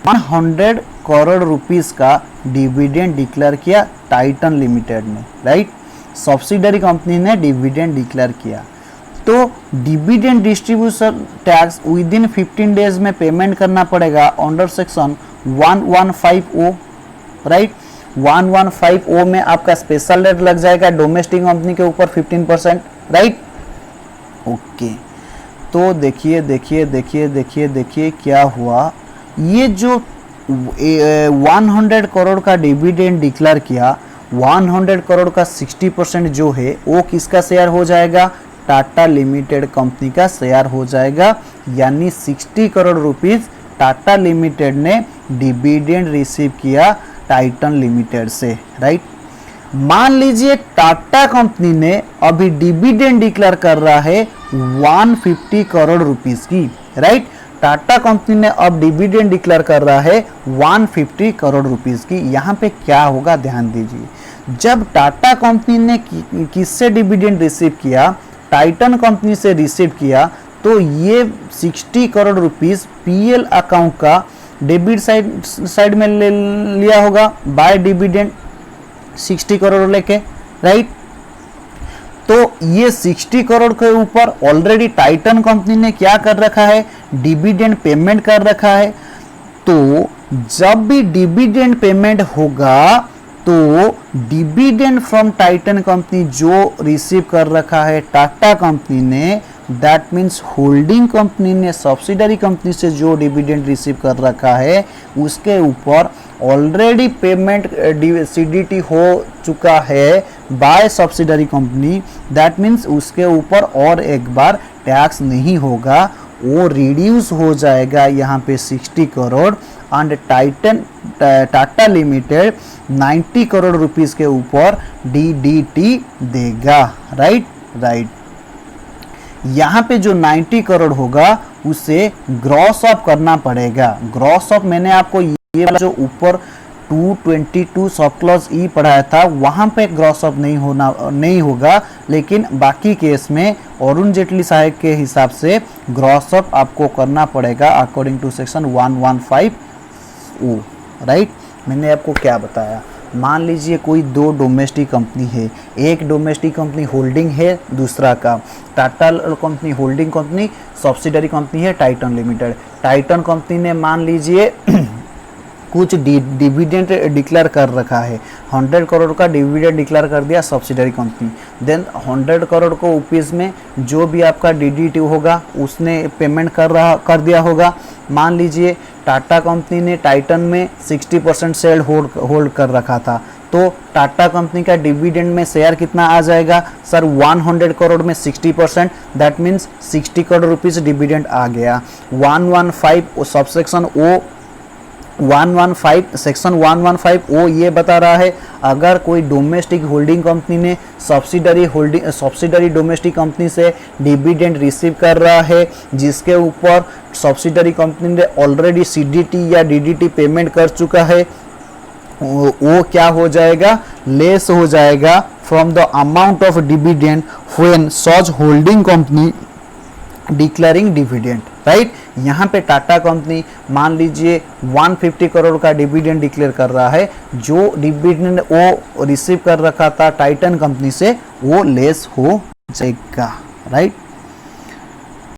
100 करोड़ रुपीस का डिविडेंड डिक्लेयर किया टाइटन लिमिटेड ने। राइट, सब्सिडरी कंपनी ने डिविडेंड डिक्लेयर किया। तो dividend distribution tax with in 15 days में पेमेंट करना पड़ेगा under section 115O। Right, 115O में आपका स्पेशल रेट लग जाएगा डोमेस्टिक कंपनी के ऊपर 15%। Right, okay. तो देखिए देखिए देखिए देखिए देखिए क्या हुआ, ये जो 100 करोड़ का डिविडेंड डिक्लेयर किया, 100 करोड़ का 60% जो है वो किसका शेयर हो जाएगा? टाटा लिमिटेड कंपनी का शेयर हो जाएगा। यानी 60 करोड़ रुपीस टाटा लिमिटेड ने डिविडेंड रिसीव किया टाइटन लिमिटेड से। राइट, मान लीजिए टाटा कंपनी ने अभी डिविडेंड डिक्लेयर कर रहा है 150 करोड़ रुपीस की। राइट, टाटा कंपनी ने अब डिविडेंड डिक्लेयर कर रहा है 150 करोड़ रुपीस की। यहाँ पे क्या होगा, ध्यान दीजिए। जब टाटा कंपनी ने किससे डिविडेंड रिसीव किया? टाइटन कंपनी से रिसीव किया। तो ये 60 करोड़ रुपीस पीएल अकाउंट का डेबिट साइड में ले लिया होगा बाय डिविडेंड 60 करोड़ लेके। राइट, तो ये 60 करोड़ के ऊपर ऑलरेडी टाइटन कंपनी ने क्या कर रखा है? डिविडेंड पेमेंट कर रखा है। तो जब भी डिविडेंड पेमेंट होगा तो डिविडेंड फ्रॉम टाइटन कंपनी जो रिसीव कर रखा है टाटा कंपनी ने, दैट मीन्स होल्डिंग कंपनी ने सब्सिडरी कंपनी से जो डिविडेंड रिसीव कर रखा है उसके ऊपर ऑलरेडी पेमेंट सीडीटी हो चुका है by subsidiary company. That means उसके ऊपर और एक बार टैक्स नहीं होगा, वो रिड्यूस हो जाएगा यहाँ पे 60 crore. And Tata limited 90 crore rupees के ऊपर डीडीटी देगा। राइट राइट, यहाँ पे जो 90 करोड़ होगा उसे ग्रॉस अप करना पड़ेगा। ग्रॉस अप मैंने आपको ये वाला जो ऊपर 222 सब क्लॉज ई पढ़ाया था वहां पे ग्रॉस अप नहीं होगा, लेकिन बाकी केस में अरुण जेटली साहब के हिसाब से ग्रॉस अप आपको करना पड़ेगा according to section 115O, right. मैंने आपको क्या बताया, मान लीजिए कोई दो डोमेस्टिक कंपनी है, एक डोमेस्टिक कंपनी होल्डिंग है, दूसरा का Tata company holding company, subsidiary company है टाइटन लिमिटेड। टाइटन कंपनी ने मान लीजिए कुछ डिविडेंड डिक्लेयर कर रखा है, 100 करोड़ का डिविडेंड डिक्लेयर कर दिया सब्सिडरी कंपनी। देन 100 करोड़ को रुपीस में जो भी आपका डीडीटी होगा उसने पेमेंट कर दिया होगा। मान लीजिए टाटा कंपनी ने टाइटन में 60% शेयर होल्ड कर रखा था, तो टाटा कंपनी का डिविडेंड में शेयर कितना आ जाएगा सर, 100 करोड़ में 60%, that means 60 crore rupees dividend आ गया। 115 सबसेक्शन ओ 115 सेक्शन 115O ये बता रहा है, अगर कोई डोमेस्टिक होल्डिंग कंपनी ने सब्सिडरी डोमेस्टिक कंपनी से डिविडेंड रिसीव कर रहा है, जिसके ऊपर सब्सिडरी कंपनी ने ऑलरेडी सीडीटी या डीडीटी पेमेंट कर चुका है, वो क्या हो जाएगा, लेस हो जाएगा from the amount of dividend when such holding company declaring dividend, right. यहाँ पे टाटा कंपनी मान लीजिए 150 करोड़ का डिविडेंड डिक्लेयर कर रहा है, जो डिविडेंड वो रिसीव कर रखा था टाइटन कंपनी से वो लेस हो जाएगा, राइट।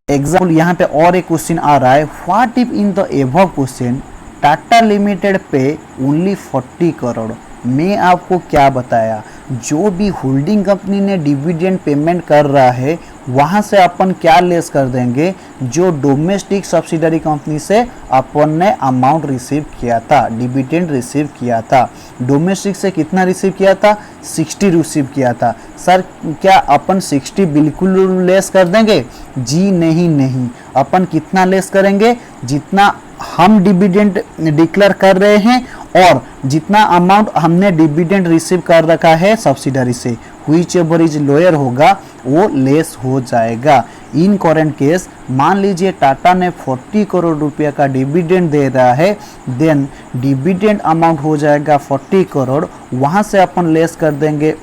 एग्जाम्पल यहाँ पे और एक क्वेश्चन आ रहा है, what if in the above question Tata limited पे ओनली 40 करोड़। मैं आपको क्या बताया, जो भी होल्डिंग कंपनी ने डिविडेंड पेमेंट कर रहा है वहाँ से अपन क्या लेस कर देंगे, जो डोमेस्टिक सब्सिडरी कंपनी से अपन ने अमाउंट रिसीव किया था, डिविडेंड रिसीव किया था। डोमेस्टिक से कितना रिसीव किया था, 60 रिसीव किया था। सर क्या अपन 60 बिल्कुल लेस कर देंगे, जी नहीं, अपन कितना लेस करेंगे, जितना हम डिविडेंड डिक्लेयर कर रहे हैं और जितना अमाउंट हमने डिविडेंड रिसीव कर रखा है सब्सिडरी से, व्हिच एवर इज लोअर होगा वो लेस हो जाएगा। इन करेंट केस मान लीजिए टाटा ने 40 करोड़ रुपया का डिविडेंड दे रहा है, देन डिविडेंड अमाउंट हो जाएगा 40 करोड़, वहाँ से अपन लेस कर देंगे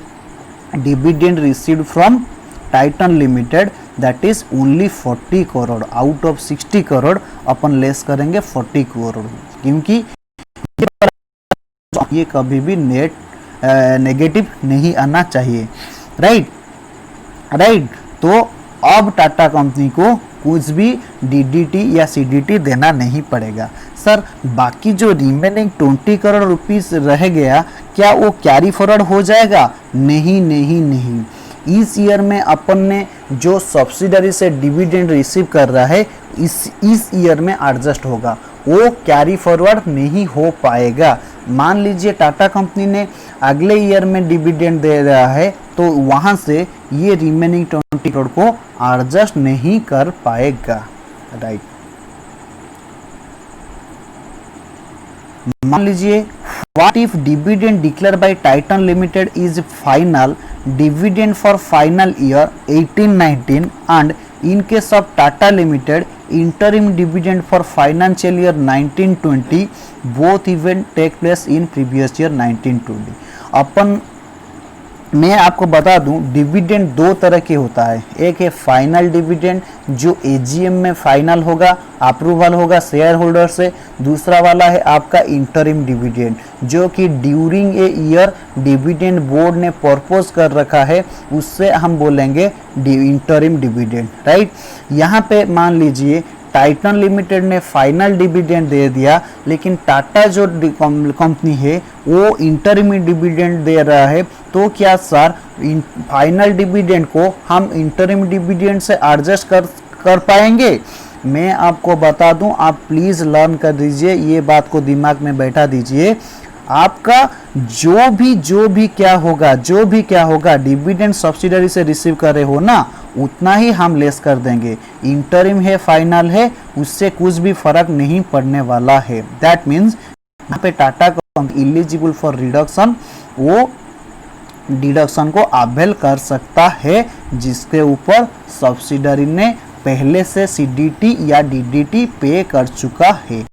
dividend received from Titan limited, that is only 40 crore. Out of 60 crore upon less करेंगे 40 करोड़, क्योंकि ये कभी भी नेगेटिव नहीं आना चाहिए, राइट। तो अब टाटा कंपनी को कुछ भी डीडीटी या सीडीटी देना नहीं पड़ेगा। सर बाकी जो रिमेनिंग 20 करोड़ रुपीस रह गया, क्या वो कैरी फॉरवर्ड हो जाएगा, नहीं। इस ईयर में अपन ने जो सब्सिडरी से डिविडेंड रिसीव कर रहा है इस ईयर में एडजस्ट होगा, वो कैरी फॉरवर्ड नहीं हो पाएगा। मान लीजिए टाटा कंपनी ने अगले ईयर में डिविडेंड दे रहा है, तो वहाँ से ये रिमेनिंग 20 करोड़ को एडजस्ट नहीं कर पाएगा, राइट। मान लीजिए what if dividend declare by Titan limited is final dividend for final year 18-19 and in case of Tata limited interim dividend for financial year 1920, both event take place in previous year 1920। अपन मैं आपको बता दूं dividend दो तरह के होता है, एक है फाइनल डिविडेंड जो एजीएम में फाइनल होगा, अप्रूवल होगा शेयर होल्डर से, दूसरा वाला है आपका इंटरिम डिविडेंड जो कि during a year dividend board ने प्रपोज कर रखा है, उससे हम बोलेंगे इंटरिम डिविडेंड, राइट। यहाँ पे मान लीजिए टाइटन लिमिटेड ने फाइनल डिविडेंड दे दिया, लेकिन टाटा जो कंपनी है वो इंटरिम डिविडेंड दे रहा है, तो क्या सर फाइनल डिविडेंड को हम इंटरिम डिविडेंड से एडजस्ट कर पाएंगे? मैं आपको बता दूं, आप प्लीज़ लर्न कर दीजिए, ये बात को दिमाग में बैठा दीजिए। आपका जो भी क्या होगा डिविडेंड सब्सिडरी से रिसीव कर रहे हो ना, उतना ही हम लेस कर देंगे। इंटरिम है फाइनल है, उससे कुछ भी फर्क नहीं पड़ने वाला है। दैट मीन्स यहाँ पे Tata company eligible for reduction, वो डिडक्शन को अवेल कर सकता है जिसके ऊपर सब्सिडरी ने पहले से सीडीटी या डीडीटी पे कर चुका है।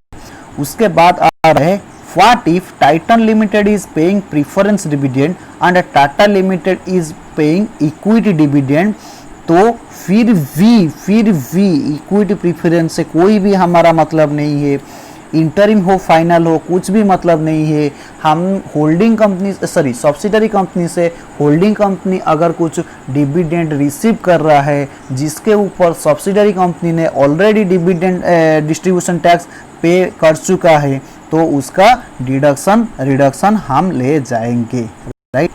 उसके बाद आ रहा है what if Titan limited is paying preference dividend and Tata limited is paying equity dividend. तो फिर भी इक्विटी प्रीफरेंस से कोई भी हमारा मतलब नहीं है, इंटरिम हो फाइनल हो कुछ भी मतलब नहीं है। हम होल्डिंग कंपनी सब्सिडरी कंपनी से होल्डिंग कंपनी अगर कुछ डिविडेंड रिसीव कर रहा है जिसके ऊपर सब्सिडरी कंपनी ने ऑलरेडी डिविडेंड डिस्ट्रीब्यूशन टैक्स पे कर चुका है तो उसका रिडक्शन हम ले जाएंगे, राइट।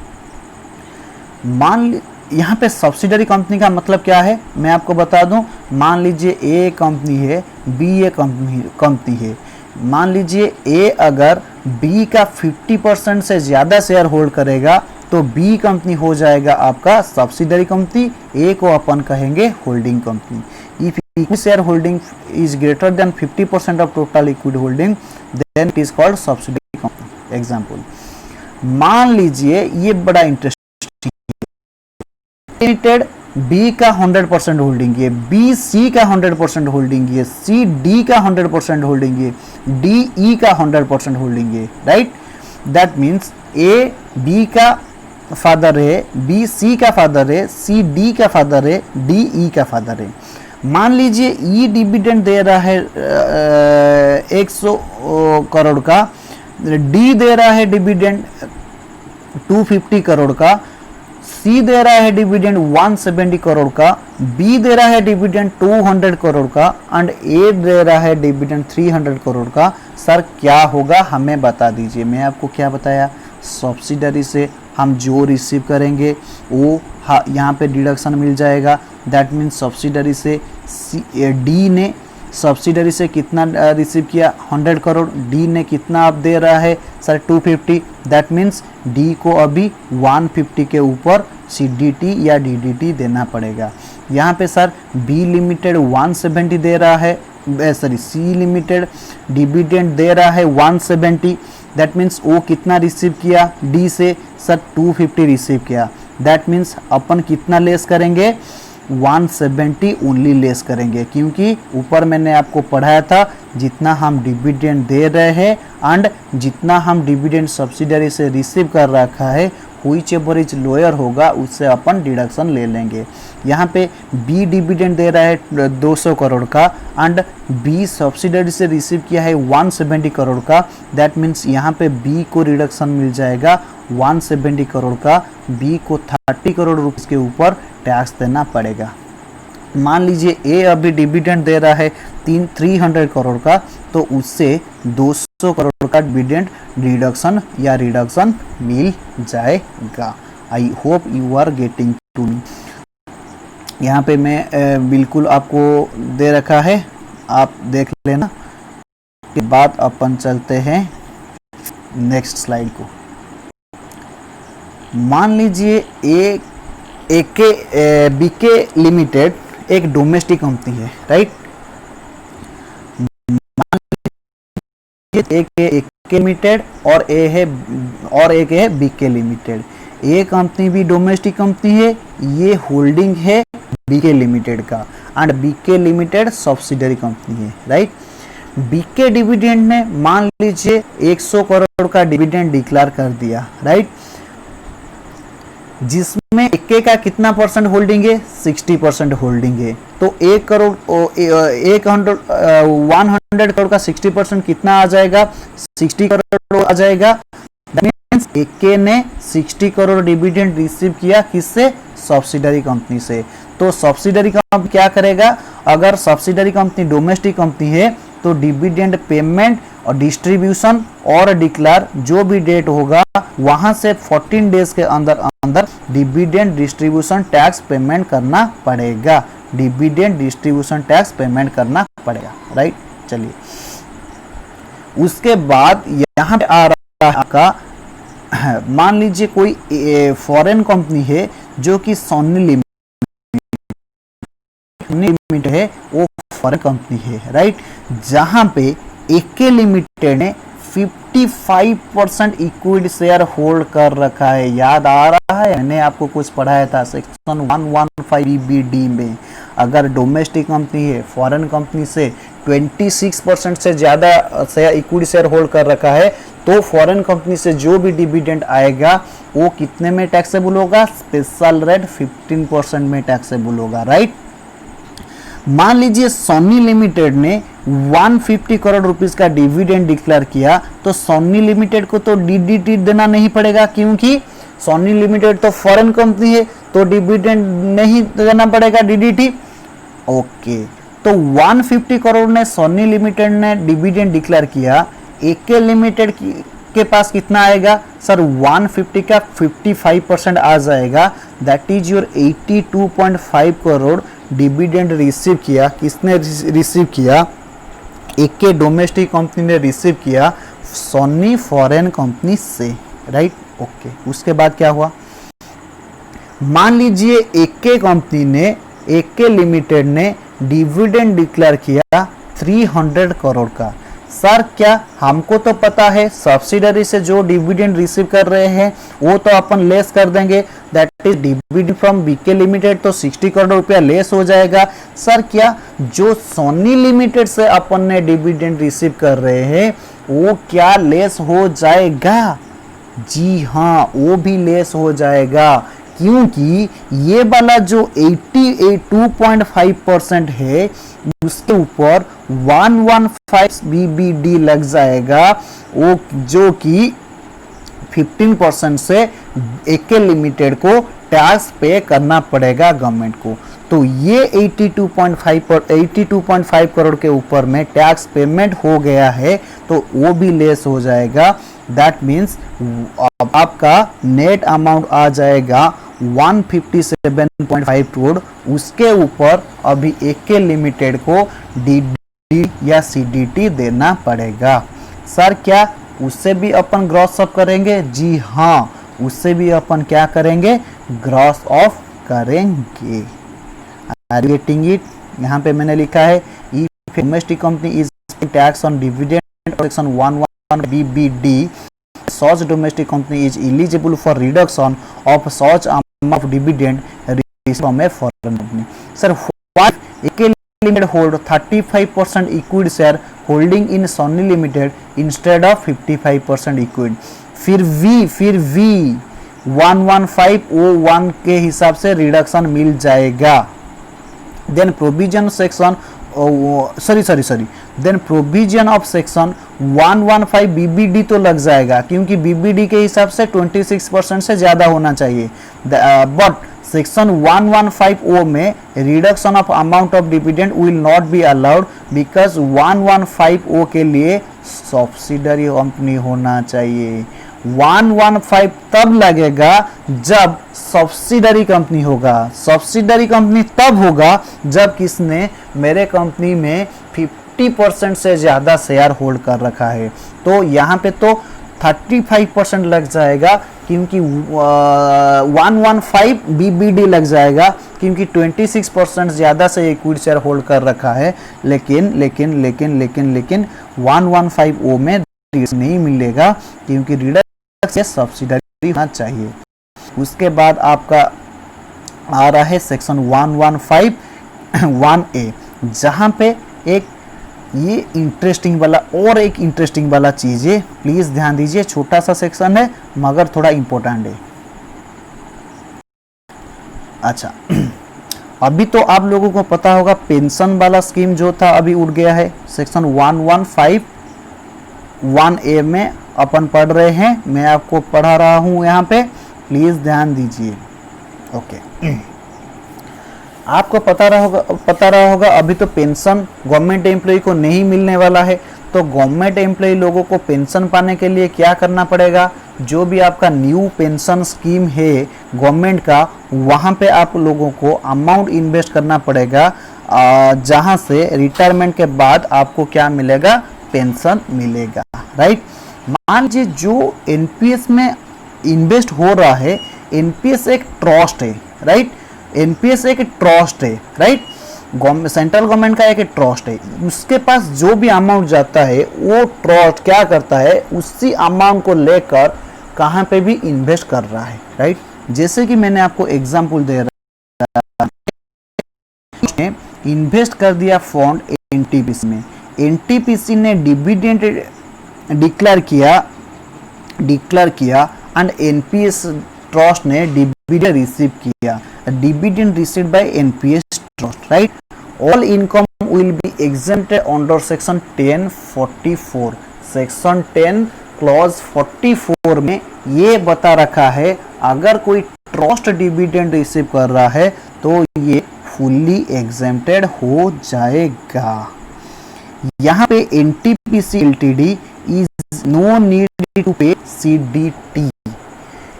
यहाँ पे सब्सिडरी कंपनी का मतलब क्या है मैं आपको बता दूं। मान लीजिए ए कंपनी है, बी ए कंपनी है। मान लीजिए ए अगर बी का 50% से ज़्यादा शेयर होल्ड करेगा तो बी कंपनी हो जाएगा आपका सब्सिडरी कंपनी, ए को अपन कहेंगे holding company. If equity share holding is greater than 50% of total equity holding then it is called subsidiary company. Example, मान लीजिए ये बड़ा इंटरेस्टिंग लिमिटेड बी का 100% होल्डिंग है, बी सी का 100% होल्डिंग है, सी डी का 100% होल्डिंग है, डी ई का 100% होल्डिंग है, right. That means A B का फादर है, बी सी का फादर है, सी डी का फादर है, डी ई का फादर है। मान लीजिए ई डिविडेंड दे रहा है 100 करोड़ का, डी दे रहा है डिविडेंड 250 करोड़ का, सी दे रहा है डिविडेंड 170 करोड़ का, बी दे रहा है डिविडेंड 200 करोड़ का एंड ए दे रहा है डिविडेंड 300 करोड़ का। सर क्या होगा हमें बता दीजिए। मैं आपको क्या बताया, सब्सिडरी से हम जो रिसीव करेंगे वो यहाँ पे डिडक्शन मिल जाएगा। दैट मीन्स सब्सिडरी से डी ने सब्सिडरी से कितना रिसीव किया 100 करोड़, डी ने कितना अब दे रहा है सर 250। दैट मीन्स डी को अभी 150 के ऊपर सीडीटी या डीडीटी देना पड़ेगा। यहाँ पे सर बी लिमिटेड 170 दे रहा है, सी लिमिटेड डिविडेंड दे रहा है 170। दैट मीन्स वो कितना रिसीव किया डी से सर 250 रिसीव किया। दैट मीन्स अपन कितना लेस करेंगे 170 ओनली लेस करेंगे, क्योंकि ऊपर मैंने आपको पढ़ाया था जितना हम डिविडेंड दे रहे हैं एंड जितना हम डिविडेंड सब्सिडरी से रिसीव कर रखा है व्हिच एवर इज लोअर होगा उससे अपन डिडक्शन ले लेंगे। यहाँ पे बी डिविडेंड दे रहा है 200 करोड़ का एंड बी सब्सिडरी से रिसीव किया है 170 करोड़ का। दैट मीन्स यहाँ पे बी को रिडक्शन मिल जाएगा 170 करोड़ का, बी को 30 करोड़ रुपये के ऊपर टैक्स देना पड़ेगा। मान लीजिए ए अभी डिविडेंड दे रहा है 300 करोड़ का तो उससे 200 करोड़ का डिविडेंड रिडक्शन मिल जाएगा। I hope you are getting to me. यहाँ पे मैं बिल्कुल आपको दे रखा है, आप देख लेना। के बाद अपन चलते हैं नेक्स्ट स्लाइड को। मान लीजिए बीके लिमिटेड एक डोमेस्टिक कंपनी है, राइट। एक लिमिटेड और एक है बीके लिमिटेड। ए कंपनी भी डोमेस्टिक कंपनी है, ये होल्डिंग है बीके लिमिटेड का and BK limited subsidiary company है, राइट। बीके डिविडेंड ने मान लीजिए 100 करोड़ का डिविडेंड डिक्लेयर कर दिया, राइट, जिसमें एके का कितना परसेंट होल्डिंग है 60% होल्डिंग है। तो 100 करोड़ का 60% कितना आ जाएगा 60 करोड़ आ जाएगा। दैट मींस एके ने 60 करोड़ डिविडेंड रिसीव किया किससे सब्सिडरी कंपनी से। तो सब्सिडरी कंपनी क्या करेगा, अगर सब्सिडरी कंपनी डोमेस्टिक कंपनी है तो डिविडेंड पेमेंट और डिस्ट्रीब्यूशन और डिक्लेयर जो भी डेट होगा वहां से 14 डेज के अंदर डिविडेंड डिस्ट्रीब्यूशन टैक्स पेमेंट करना पड़ेगा, डिविडेंड डिस्ट्रीब्यूशन टैक्स पेमेंट करना पड़ेगा, राइट। चलिए उसके बाद यहाँ पे आ रहा है आपका, मान लीजिए कोई फॉरेन कंपनी है जो कि सोनी लिमिटेड है, वो फॉरेन कंपनी है, राइट, जहां पे एके लिमिटेड ने 55% इक्विटी शेयर होल्ड कर रखा है। याद आ रहा है, मैंने आपको कुछ पढ़ाया था सेक्शन 115 BD में, अगर डोमेस्टिक कंपनी है फॉरेन कंपनी से 26% से ज़्यादा शेयर इक्विटी शेयर होल्ड कर रखा है, तो फॉरेन कंपनी से जो भी डिविडेंड आएगा वो कितने में टैक्सेबल होगा? स्पेशल रेट 15% में टैक्सेबल होगा, राइट। मान लीजिए सोनी लिमिटेड ने 150 करोड़ रुपीस का डिविडेंड डिक्लेयर किया, तो सोनी लिमिटेड को तो डीडीटी देना नहीं पड़ेगा, क्योंकि सोनी लिमिटेड तो फॉरेन कंपनी है, तो डिविडेंड नहीं देना पड़ेगा डीडीटी। ओके, तो 150 करोड़ ने सोनी लिमिटेड ने डिविडेंड डिक्लेयर किया, एके लिमिटेड के पास कितना आएगा? सर 150 का 55% आ जाएगा, that is your 82.5 crore dividend receive किया। किसने रिसीव किया? एके डोमेस्टिक कंपनी ने रिसीव किया सोनी फॉरेन कंपनी से, राइट। ओके, उसके बाद क्या हुआ? मान लीजिए एके कंपनी ने, एके लिमिटेड ने डिविडेंड डिक्लेयर किया 300 करोड़ का। सर क्या हमको तो पता है सब्सिडरी से जो डिविडेंड रिसीव कर रहे हैं वो तो अपन लेस कर देंगे, that is dividend from BK limited, तो 60 करोड़ रुपया लेस हो जाएगा। सर क्या जो सोनी लिमिटेड से अपन ने डिविडेंड रिसीव कर रहे हैं वो क्या लेस हो जाएगा? जी हाँ, वो भी लेस हो जाएगा, क्योंकि ये वाला जो 82.5% है उसके ऊपर 115 BBD लग जाएगा, वो जो कि 15% से एके लिमिटेड को टैक्स पे करना पड़ेगा गवर्नमेंट को। तो ये 82.5 करोड़ के ऊपर में टैक्स पेमेंट हो गया है, तो वो भी लेस हो जाएगा। दैट मीन्स आपका नेट अमाउंट आ जाएगा 157.5 करोड़। उसके ऊपर अभी एके लिमिटेड को डीडी या सीडीटी देना पड़ेगा। सर क्या उससे भी अपन ग्रॉस अप करेंगे? जी हाँ, उससे भी अपन क्या करेंगे? ग्रॉस ऑफ करेंगे। Are you getting it? यहाँ पे मैंने लिखा है if domestic company is tax on dividend section 115 BBD, such domestic company is eligible for reduction of such amount of dividend received from a foreign company. Sir, why AK Limited hold 35% equity share holding in Sony Limited instead of 55% equity? फिर भी 11501 के हिसाब से reduction मिल जाएगा। Then provision section then provision of section 115 BBD तो लग जाएगा, क्योंकि BBD के हिसाब से 26% से ज़्यादा होना चाहिए। बट सेक्शन 115O में reduction of amount of dividend will not be allowed, because 115O के लिए सब्सिडरी कंपनी होना चाहिए। 115 तब लगेगा जब सब्सिडरी कंपनी होगा। सब्सिडरी कंपनी तब होगा जब किसने मेरे कंपनी में 50% से ज़्यादा शेयर होल्ड कर रखा है। तो यहाँ पे तो 35% लग जाएगा, क्योंकि 115 BBD लग जाएगा, क्योंकि 26% ज़्यादा से इक्विटी शेयर होल्ड कर रखा है। लेकिन 115O में नहीं मिलेगा, क्योंकि रिडक्शन से सब्सिडरी होना चाहिए। उसके बाद आपका आ रहा है सेक्शन 115(1)(a), जहाँ पे एक ये इंटरेस्टिंग वाला चीज़ है, प्लीज़ ध्यान दीजिए। छोटा सा सेक्शन है मगर थोड़ा इंपॉर्टेंट है। अच्छा, अभी तो आप लोगों को पता होगा पेंशन वाला स्कीम जो था अभी उठ गया है। सेक्शन 115(1)(a) में अपन पढ़ रहे हैं, मैं आपको पढ़ा रहा हूँ यहाँ पे, प्लीज़ ध्यान दीजिए। ओके, आपको पता रहा होगा अभी तो पेंशन गवर्नमेंट एम्प्लॉय को नहीं मिलने वाला है। तो गवर्नमेंट एम्प्लॉय लोगों को पेंशन पाने के लिए क्या करना पड़ेगा? जो भी आपका न्यू पेंशन स्कीम है गवर्नमेंट का, वहाँ पे आप लोगों को अमाउंट इन्वेस्ट करना पड़ेगा, जहाँ से रिटायरमेंट के बाद आपको क्या मिलेगा? पेंशन मिलेगा, राइट। मान लीजिए जो एनपीएस में इन्वेस्ट हो रहा है, एनपीएस एक ट्रस्ट है, राइट। एनपीएस एक ट्रस्ट है, राइट। सेंट्रल गवर्नमेंट का एक ट्रस्ट है, उसके पास जो भी अमाउंट जाता है वो ट्रस्ट क्या करता है, उसी अमाउंट को लेकर कहाँ पे भी इन्वेस्ट कर रहा है, राइट। जैसे कि मैंने आपको एग्जांपल दे रहा है, इन्वेस्ट कर दिया फंड एनटीपीसी में, एनटीपीसी ने डिविडेंड डिक्लेयर किया एंड एनपीएस ट्रस्ट ने डिविडेंड रिसीव किया, dividend received bye NPS trust, right. All income will be exempted under section 1044, section 10 clause 44 में ये बता रखा है अगर कोई ट्रस्ट डिविडेंड रिसीव कर रहा है तो ये फुल्ली एग्जेम्प्टेड हो जाएगा। यहाँ पे NTPC LTD is no need to pay CDT.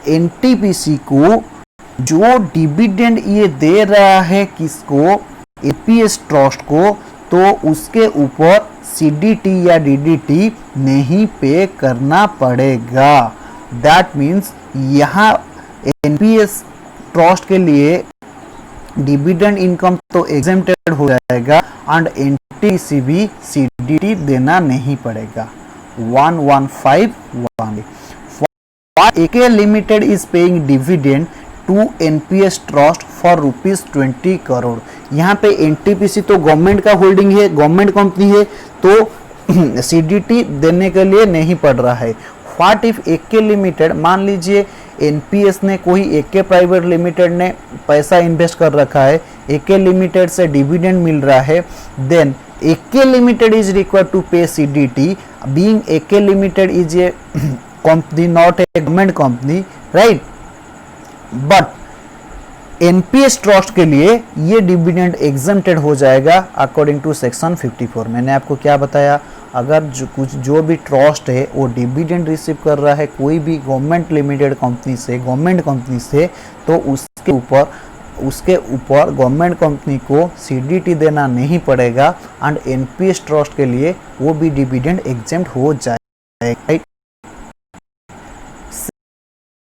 NTPC को जो डिविडेंड ये दे रहा है किसको, एपीएस ट्रस्ट को, तो उसके ऊपर सीडीटी या डीडीटी नहीं पे करना पड़ेगा। दैट मीन्स यहाँ एनपीएस ट्रस्ट के लिए डिविडेंड इनकम तो एग्जेम्प्टेड हो जाएगा एंड एनटीपीसी भी सीडीटी देना नहीं पड़ेगा। 1151 AK Limited is paying dividend to NPS Trust for ₹20 crore. यहाँ पे एनटीपीसी तो गवर्नमेंट का होल्डिंग है, गवर्नमेंट कंपनी है, तो सीडीटी देने के लिए नहीं पड़ रहा है। व्हाट इफ AK लिमिटेड, मान लीजिए एनपीएस ने, कोई AK प्राइवेट लिमिटेड ने पैसा इन्वेस्ट कर रखा है, AK लिमिटेड से डिविडेंड मिल रहा है, then AK limited is required to pay CDT, being AK limited is a company, not a government company, right? But NPS trust के लिए ये डिविडेंड एग्जेम्प्टेड हो जाएगा अकॉर्डिंग टू सेक्शन 54। मैंने आपको क्या बताया, अगर जो भी ट्रस्ट है वो डिविडेंड रिसीव कर रहा है कोई भी गवर्नमेंट लिमिटेड कंपनी से, गवर्नमेंट कंपनी से, तो उसके ऊपर गवर्नमेंट कंपनी को सीडीटी देना नहीं पड़ेगा एंड एनपीएस ट्रस्ट के लिए वो भी डिविडेंड एग्जेम्प्ट हो जाएगा, राइट।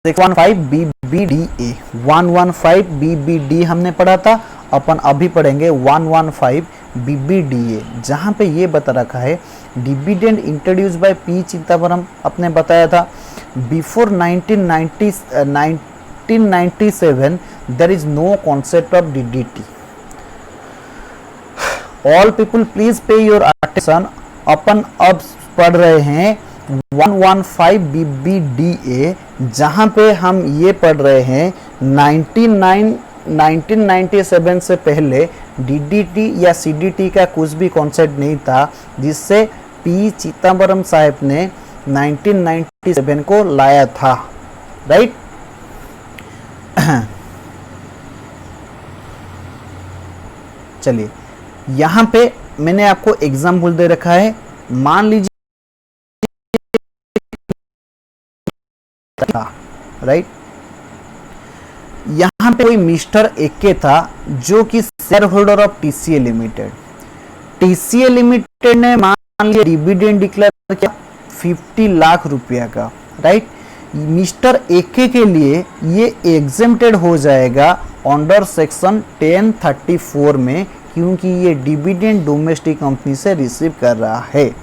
115 BBDA, 115 BBD हमने पढ़ा था, अपन अभी पढ़ेंगे 115 BBDA, जहाँ पे ये बता रखा है dividend introduce by P Chidambaram, अपने बताया था before 1997 there is no concept of DDT. All people please pay your attention, अपन अब पढ़ रहे हैं 115 BBDA, जहाँ पे हम ये पढ़ रहे हैं 1997 से पहले डीडीटी या सीडीटी का कुछ भी कॉन्सेप्ट नहीं था, जिससे पी चिदम्बरम साहब ने 1997 को लाया था, राइट। चलिए यहाँ पे मैंने आपको एग्जाम्पल दे रखा है, मान लीजिए, राइट, यहां पे कोई मिस्टर एके था जो कि share holder of TCA limited. TCA limited ने मान लिया डिविडेंड डिक्लेयर किया 50 लाख रुपया का, राइट। मिस्टर एके के लिए ये एग्जेम्प्टेड हो जाएगा अंडर सेक्शन 1034 में, क्योंकि ये डिविडेंड डोमेस्टिक कंपनी से रिसीव कर रहा है,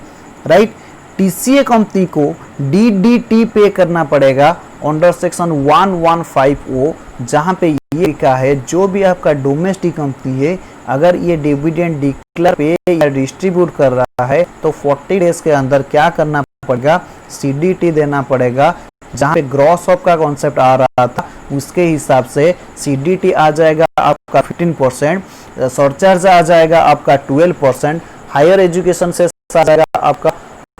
राइट। टीसीए कंपनी को डीडीटी पे करना पड़ेगा अंडर सेक्शन 1150, जहां पे ये लिखा है जो भी आपका डोमेस्टिक कंपनी है अगर ये डिविडेंड डिक्लेयर पे या डिस्ट्रीब्यूट कर रहा है तो 40 डेज के अंदर क्या करना पड़ेगा, सीडीटी देना पड़ेगा। जहां पे ग्रॉस ऑफ का कॉन्सेप्ट आ रहा था उसके हिसाब से सीडीटी आ जाएगा आपका 15%, सरचार्ज आ जाएगा आपका 12%, हायर एजुकेशन से आ जाएगा आपका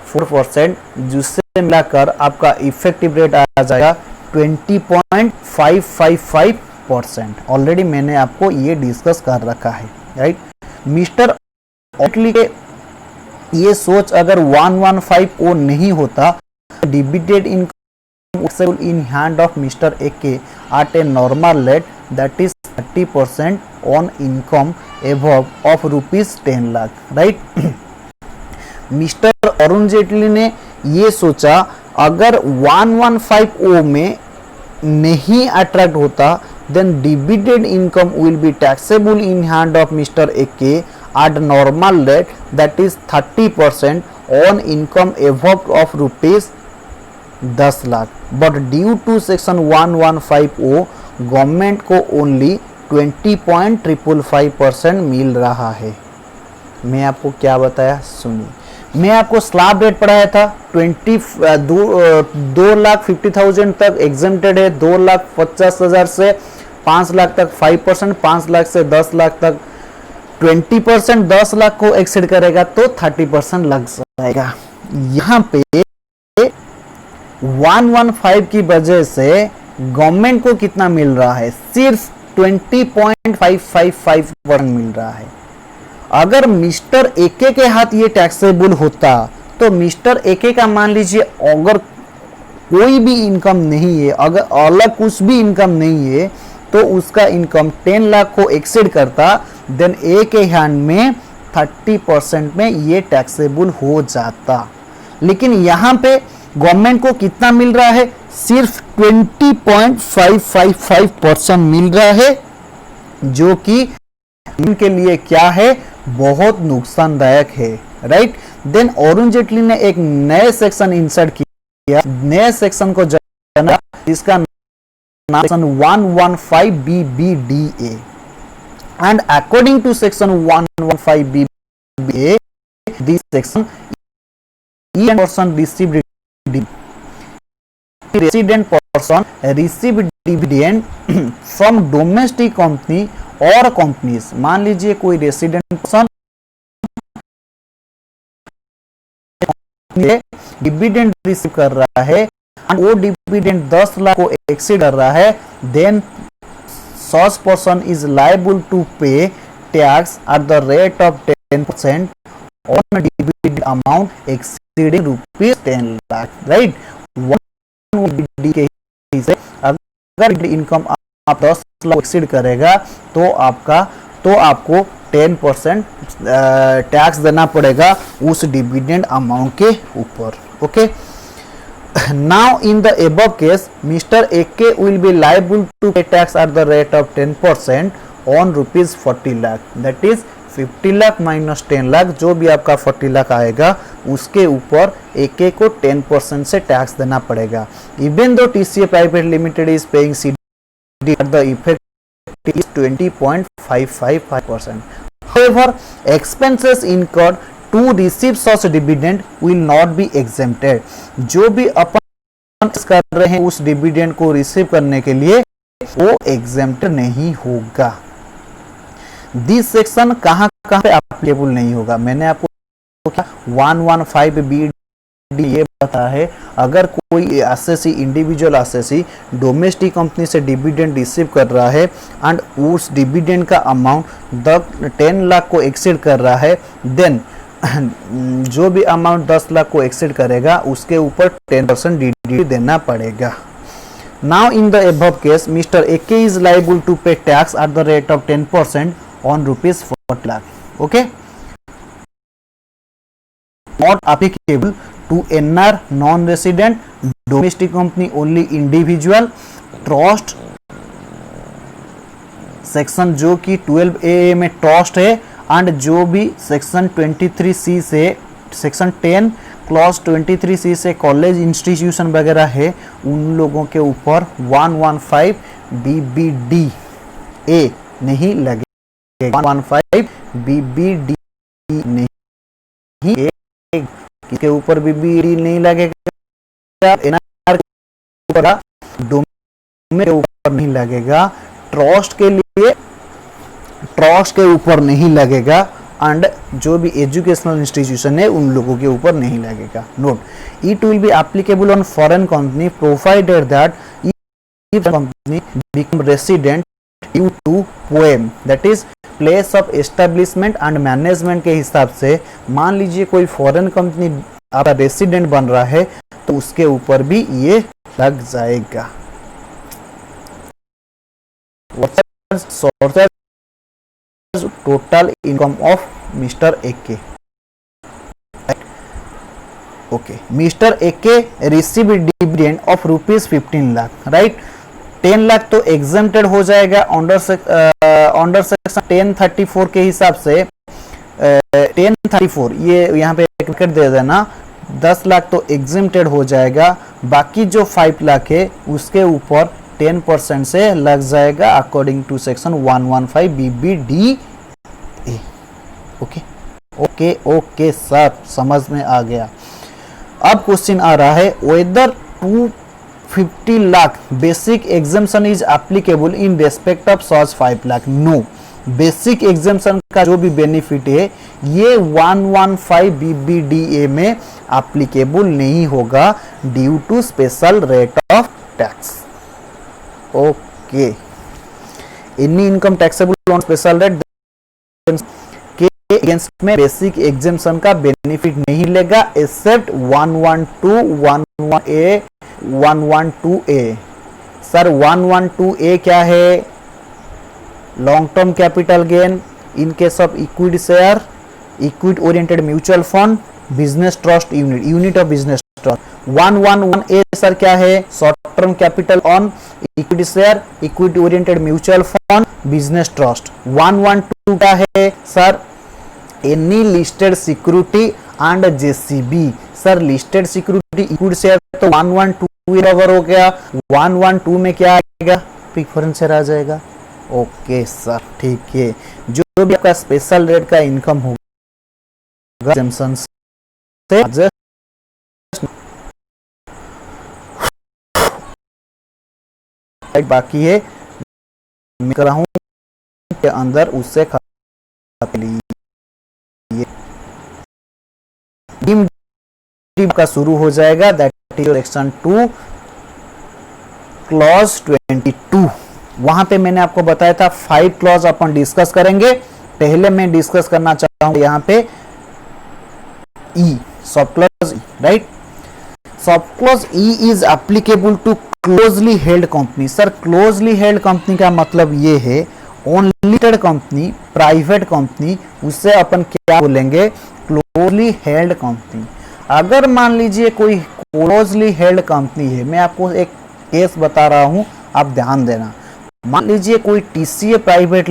4%, जिससे मिलाकर आपका इफेक्टिव रेट आ जाएगा 20.555%। ऑलरेडी मैंने आपको ये डिस्कस कर रखा है, राइट। मिस्टर ऑटली के ये सोच अगर 115 नहीं होता, dividend income in hand of Mr. AK at a normal rate, that is 30% on income above of ₹10 lakh, right। Mister Arun Jaitley ने ये सोचा अगर 115 में नहीं अट्रैक्ट होता then dividend income will be taxable in hand of Mr. AK at normal rate, that is 30% on income above of rupees 10 lakh, but due to section 1150 government को only 20.555% मिल रहा है। मैं आपको क्या बताया सुनिए, मैं आपको स्लैब रेट पढ़ाया था 2,50,000 तक एग्जेम्प्टेड है, 2,50,000 से 5 लाख तक 5%, 5 लाख से 10 लाख तक 20%, 10 लाख को एक्सीड करेगा तो 30% लग जाएगा। यहाँ पे 115 की वजह से गवर्नमेंट को कितना मिल रहा है, सिर्फ 20.555% मिल रहा है। अगर मिस्टर एके के हाथ ये टैक्सेबल होता तो मिस्टर एके का मान लीजिए अगर कोई भी इनकम नहीं है, अगर अलग कुछ भी इनकम नहीं है, तो उसका इनकम 10 लाख को एक्सीड करता, देन ए के हैंड में 30% में ये टैक्सेबल हो जाता। लेकिन यहाँ पे गवर्नमेंट को कितना मिल रहा है, सिर्फ 20.555% मिल रहा है, जो कि इनके लिए क्या है, बहुत नुकसानदायक है, राइट। देन अरुण जेटली ने एक नए सेक्शन इंसर्ट किया, नए सेक्शन को जाना, इसका नाम section 115BBDA, and according to section 115BBDA this section person received resident person received dividend from domestic company और कंपनीज। मान लीजिए कोई रेसिडेंट पर्सन डिविडेंड रिसीव कर रहा है और वो डिविडेंड 10 लाख को एक्सीड कर रहा है, then such person is liable to pay tax at the rate of 10% on dividend amount exceeding rupees 10 lakh, right। के हिस्से अगर इनकम आप 10 लाख एक्सीड करेगा तो आपको 10% टैक्स देना पड़ेगा उस डिविडेंड अमाउंट के ऊपर, okay. Now in the above case, Mr. AK will be liable to pay tax at the rate of 10% on rupees 40 lakh, that is 50 lakh minus 10 lakh, जो भी आपका 40 लाख आएगा उसके ऊपर AK को 10% से टैक्स देना पड़ेगा। Even though TCA Private Limited is paying CD at the effect is 20.555%. However, expenses incurred to receive such dividend will not be exempted. जो भी अपन कर रहे हैं उस डिविडेंड को रिसीव करने के लिए वो एग्जेम्प्ट नहीं होगा। दिस सेक्शन कहाँ पे एप्लीकेबल नहीं होगा, मैंने आपको 115BD ये पता है। अगर कोई SSC individual SSC domestic company से डिविडेंड रिसीव कर रहा है एंड उस डिविडेंड का अमाउंट 10 लाख को एक्सीड कर रहा है, देन जो भी अमाउंट 10 लाख को एक्सीड करेगा उसके ऊपर 10% डीडी देना पड़ेगा। Now in the above case, Mr. AK is liable to pay tax at the rate of 10% on rupees 40 lakh. Okay. Not applicable to NR, non-resident, domestic company, only individual, trust section जो कि 12A में trust है, and जो भी section 23C से section 10 clause 23C से college institution वगैरह है, उन लोगों के ऊपर 115BBDA नहीं लगेगा, 115BBD नहीं, किसके ऊपर BBD नहीं लगेगा, एनआर के ऊपर, डोमेन के ऊपर नहीं लगेगा, ट्रस्ट के लिए ट्रस्ट के ऊपर नहीं लगेगा, एंड जो भी एजुकेशनल इंस्टीट्यूशन है उन लोगों के ऊपर नहीं लगेगा। Note, it will be applicable on foreign company provided that if company become resident due to POEM, that is place of establishment and management के हिसाब से मान लीजिए कोई फॉरेन कंपनी आपका रेसिडेंट बन रहा है तो उसके ऊपर भी ये लग जाएगा। Total income of mister AK, okay. Mister AK receive dividend of rupees 15 lakh, right. 10 lakh तो एग्जेम्प्टेड हो जाएगा अंडर सेक्शन 1034 के हिसाब से। 1034 ये यहाँ पे एक दे देना, 10 लाख तो एग्जेम्प्टेड हो जाएगा, बाकी जो 5 लाख है उसके ऊपर 10% से लग जाएगा according to section 115 BBD। Okay okay okay sir, समझ में आ गया। अब क्वेश्चन आ रहा है whether 250 lakh basic exemption is applicable in respect of such 5 lakh. No, basic exemption का जो भी बेनिफिट है ये 115 BBDA में एप्लीकेबल नहीं होगा due to special rate of tax. Okay, any income taxable on special rate के अगेंस्ट में बेसिक एग्जाम्पशन का बेनिफिट नहीं लेगा एक्सेप्ट 112, 112A। सर 112A क्या है? Long term capital gain in case of equity share, equity oriented mutual fund, business trust unit, unit of business trust. 111A sir क्या है? Short term capital on equity share, equity oriented mutual fund, business trust. 112 क्या है sir? Any listed security and JCB। Sir listed security equity share तो 112 cover हो गया, 112 में क्या आएगा? प्रीफरेंस शेयर आ जाएगा। ओके सर, ठीक है। जो भी आपका स्पेशल रेट का इनकम होगा एग्जाम्पशन से बाकी है मैं कर रहा हूं के अंदर उससे का शुरू हो जाएगा, दैट इज सेक्शन 2 क्लॉज 22। वहां पे मैंने आपको बताया था 5 क्लॉज अपन डिस्कस करेंगे। पहले मैं डिस्कस करना चाहता हूं यहां पे E, sub clause, right. Sub clause E is applicable to closely held company. Sir closely held company का मतलब ये है अनलिमिटेड कंपनी, प्राइवेट कंपनी, उससे अपन क्या बोलेंगे? Closely held company. अगर मान लीजिए कोई क्लोजली हेल्ड कंपनी है, मैं आपको एक केस बता रहा हूं, आप ध्यान देना। मान लीजिए कोई TCA प्राइवेट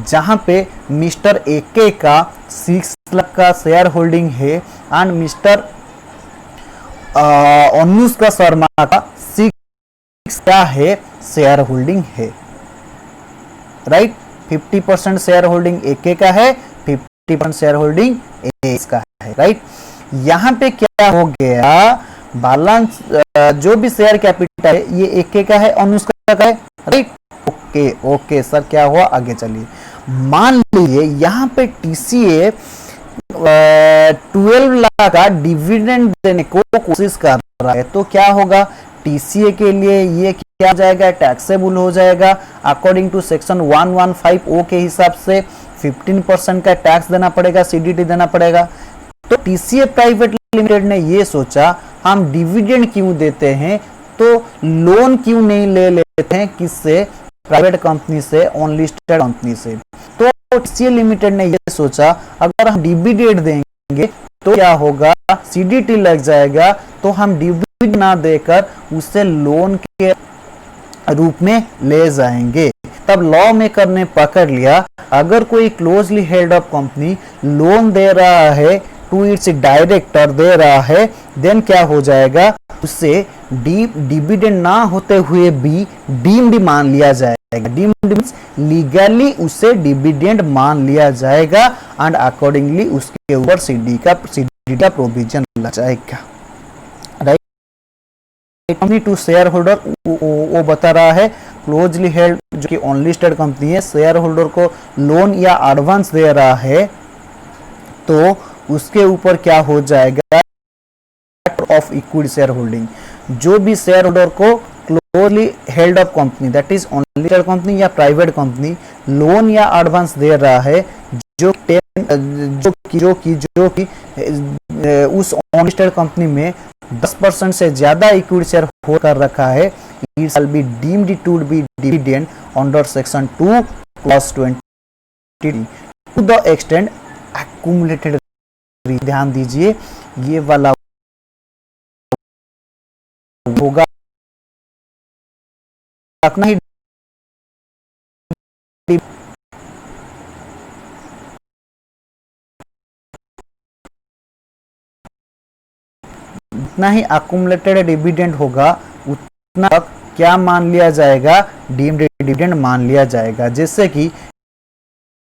जहां पे मिस्टर AK का 6 लाख का शेयर होल्डिंग है एंड मिस्टर अनुष्का शर्मा का 6 क्या है शेयर होल्डिंग है, राइट। 50% शेयर होल्डिंग AK का है, 50% शेयर होल्डिंग AS का है, राइट। यहां पे क्या हो गया? बैलेंस जो भी शेयर कैपिटल है ये AK का है, अनुष्का का है, राइट। ओके ओके सर, क्या हुआ? आगे चलिए। मान लीजिए यहाँ पे TCA 12 लाख का डिविडेंड देने को कोशिश कर रहा है, तो क्या होगा? TCA के लिए ये क्या हो जाएगा? टैक्सेबल हो जाएगा। अकॉर्डिंग टू सेक्शन 115O के हिसाब से 15% का टैक्स देना पड़ेगा, CDT देना पड़ेगा। तो TCA प्राइवेट लिमिटेड ने ये सोचा हम डिविडेंड क्यों देते हैं, तो लोन क्यों नहीं ले लेते हैं? किससे? प्राइवेट कंपनी से, अनलिस्टेड कंपनी से। तो TCA लिमिटेड ने ये सोचा अगर हम डिविडेंड देंगे तो क्या होगा? CDT लग जाएगा, तो हम डिविडेंड ना देकर उससे लोन के रूप में ले जाएंगे। तब लॉ मेकर ने पकड़ लिया अगर कोई closely held of company loan दे रहा है टू इट्स डायरेक्टर दे रहा है, देन क्या हो जाएगा? उससे डिविडेंड ना होते हुए भी डीम्ड मान लिया जाएगा। डीम्ड मींस लीगली उसे डिविडेंड मान लिया जाएगा एंड अकॉर्डिंगली उसके ऊपर सीडी का प्रोविजन लग जाएगा, right. Company to share holder वो बता रहा है क्लोजली हेल्ड जो कि अनलिस्टेड कंपनी है, शेयर होल्डर को लोन या एडवांस दे रहा है तो उसके ऊपर क्या हो जाएगा? Of equity share holding. जो भी शेयर होल्डर को closely held of company that is unlisted company या प्राइवेट कंपनी लोन या एडवांस दे रहा है जो कि उस अनलिस्टेड कंपनी में 10% से ज्यादा इक्विटी शेयर होल्ड कर रखा है, it shall be deemed to be dividend under section 2 clause 20 to the extent accumulated. ध्यान दीजिए ये वाला होगा उतना ही अक्यूमुलेटेड डिविडेंड होगा उतना तक क्या मान लिया जाएगा, डीम्ड डिविडेंड मान लिया जाएगा। जैसे कि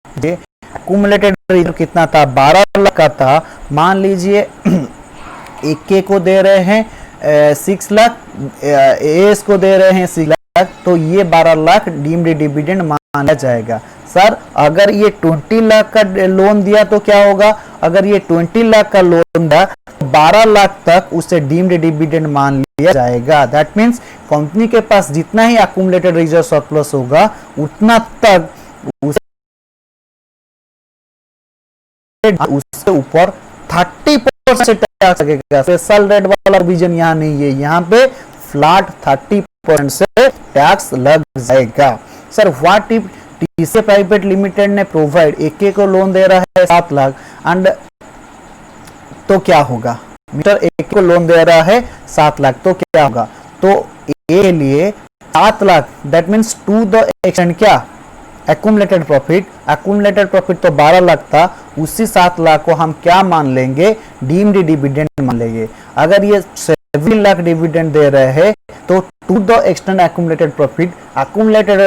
अक्यूमुलेटेड रिजर्व कितना था, 12 लाख का था, मान लीजिए एक के को दे रहे हैं 6 लाख, एस को दे रहे हैं 6 लाख, तो ये 12 लाख डीम्ड डिविडेंड मान लिया जाएगा। सर अगर ये 20 लाख का लोन दिया तो क्या होगा, अगर ये 20 लाख का लोन दिया 12 लाख तक उसे डीम्ड डिविडेंड मान लिया जाएगा। दैट मीन्स कंपनी के पास जितना ही अक्यूमुलेटेड रिजर्व सरप्लस होगा उतना तक उससे ऊपर 30% टैक्स लगेगा। स्पेशल रेट वाला विजन यहाँ नहीं है, यहाँ पे फ्लैट 30% से टैक्स लग जाएगा। Sir what if TCA private limited ने प्रोवाइड एक को लोन दे रहा है 7 लाख एंड तो क्या होगा, मिस्टर एक को लोन दे रहा है 7 लाख तो क्या होगा, तो ए के लिए 7 lakh that means to the extent क्या एक्यूमुलेटेड प्रॉफिट तो 12 लाख था, उसी 7 लाख को हम क्या मान लेंगे, डीम्ड डिविडेंड मान लेंगे। अगर ये 7 लाख डिविडेंड दे रहे हैं तो to the extent accumulated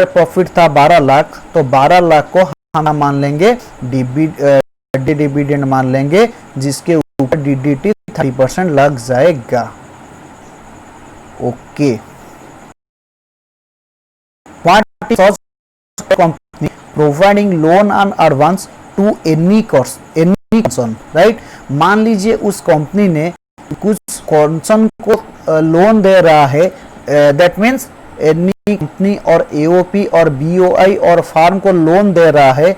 profit था 12 लाख, तो 12 लाख को हम मान लेंगे डिविडेंड मान लेंगे, जिसके ऊपर डीडीटी 30% लग जाएगा। Okay, what is company providing loan and advance to any person, right. मान लीजिए उस कंपनी ने कुछ पर्सन को लोन दे रहा है, दैट मीन्स एनी कंपनी और एओपी और बीओआई और फार्म को लोन दे रहा है,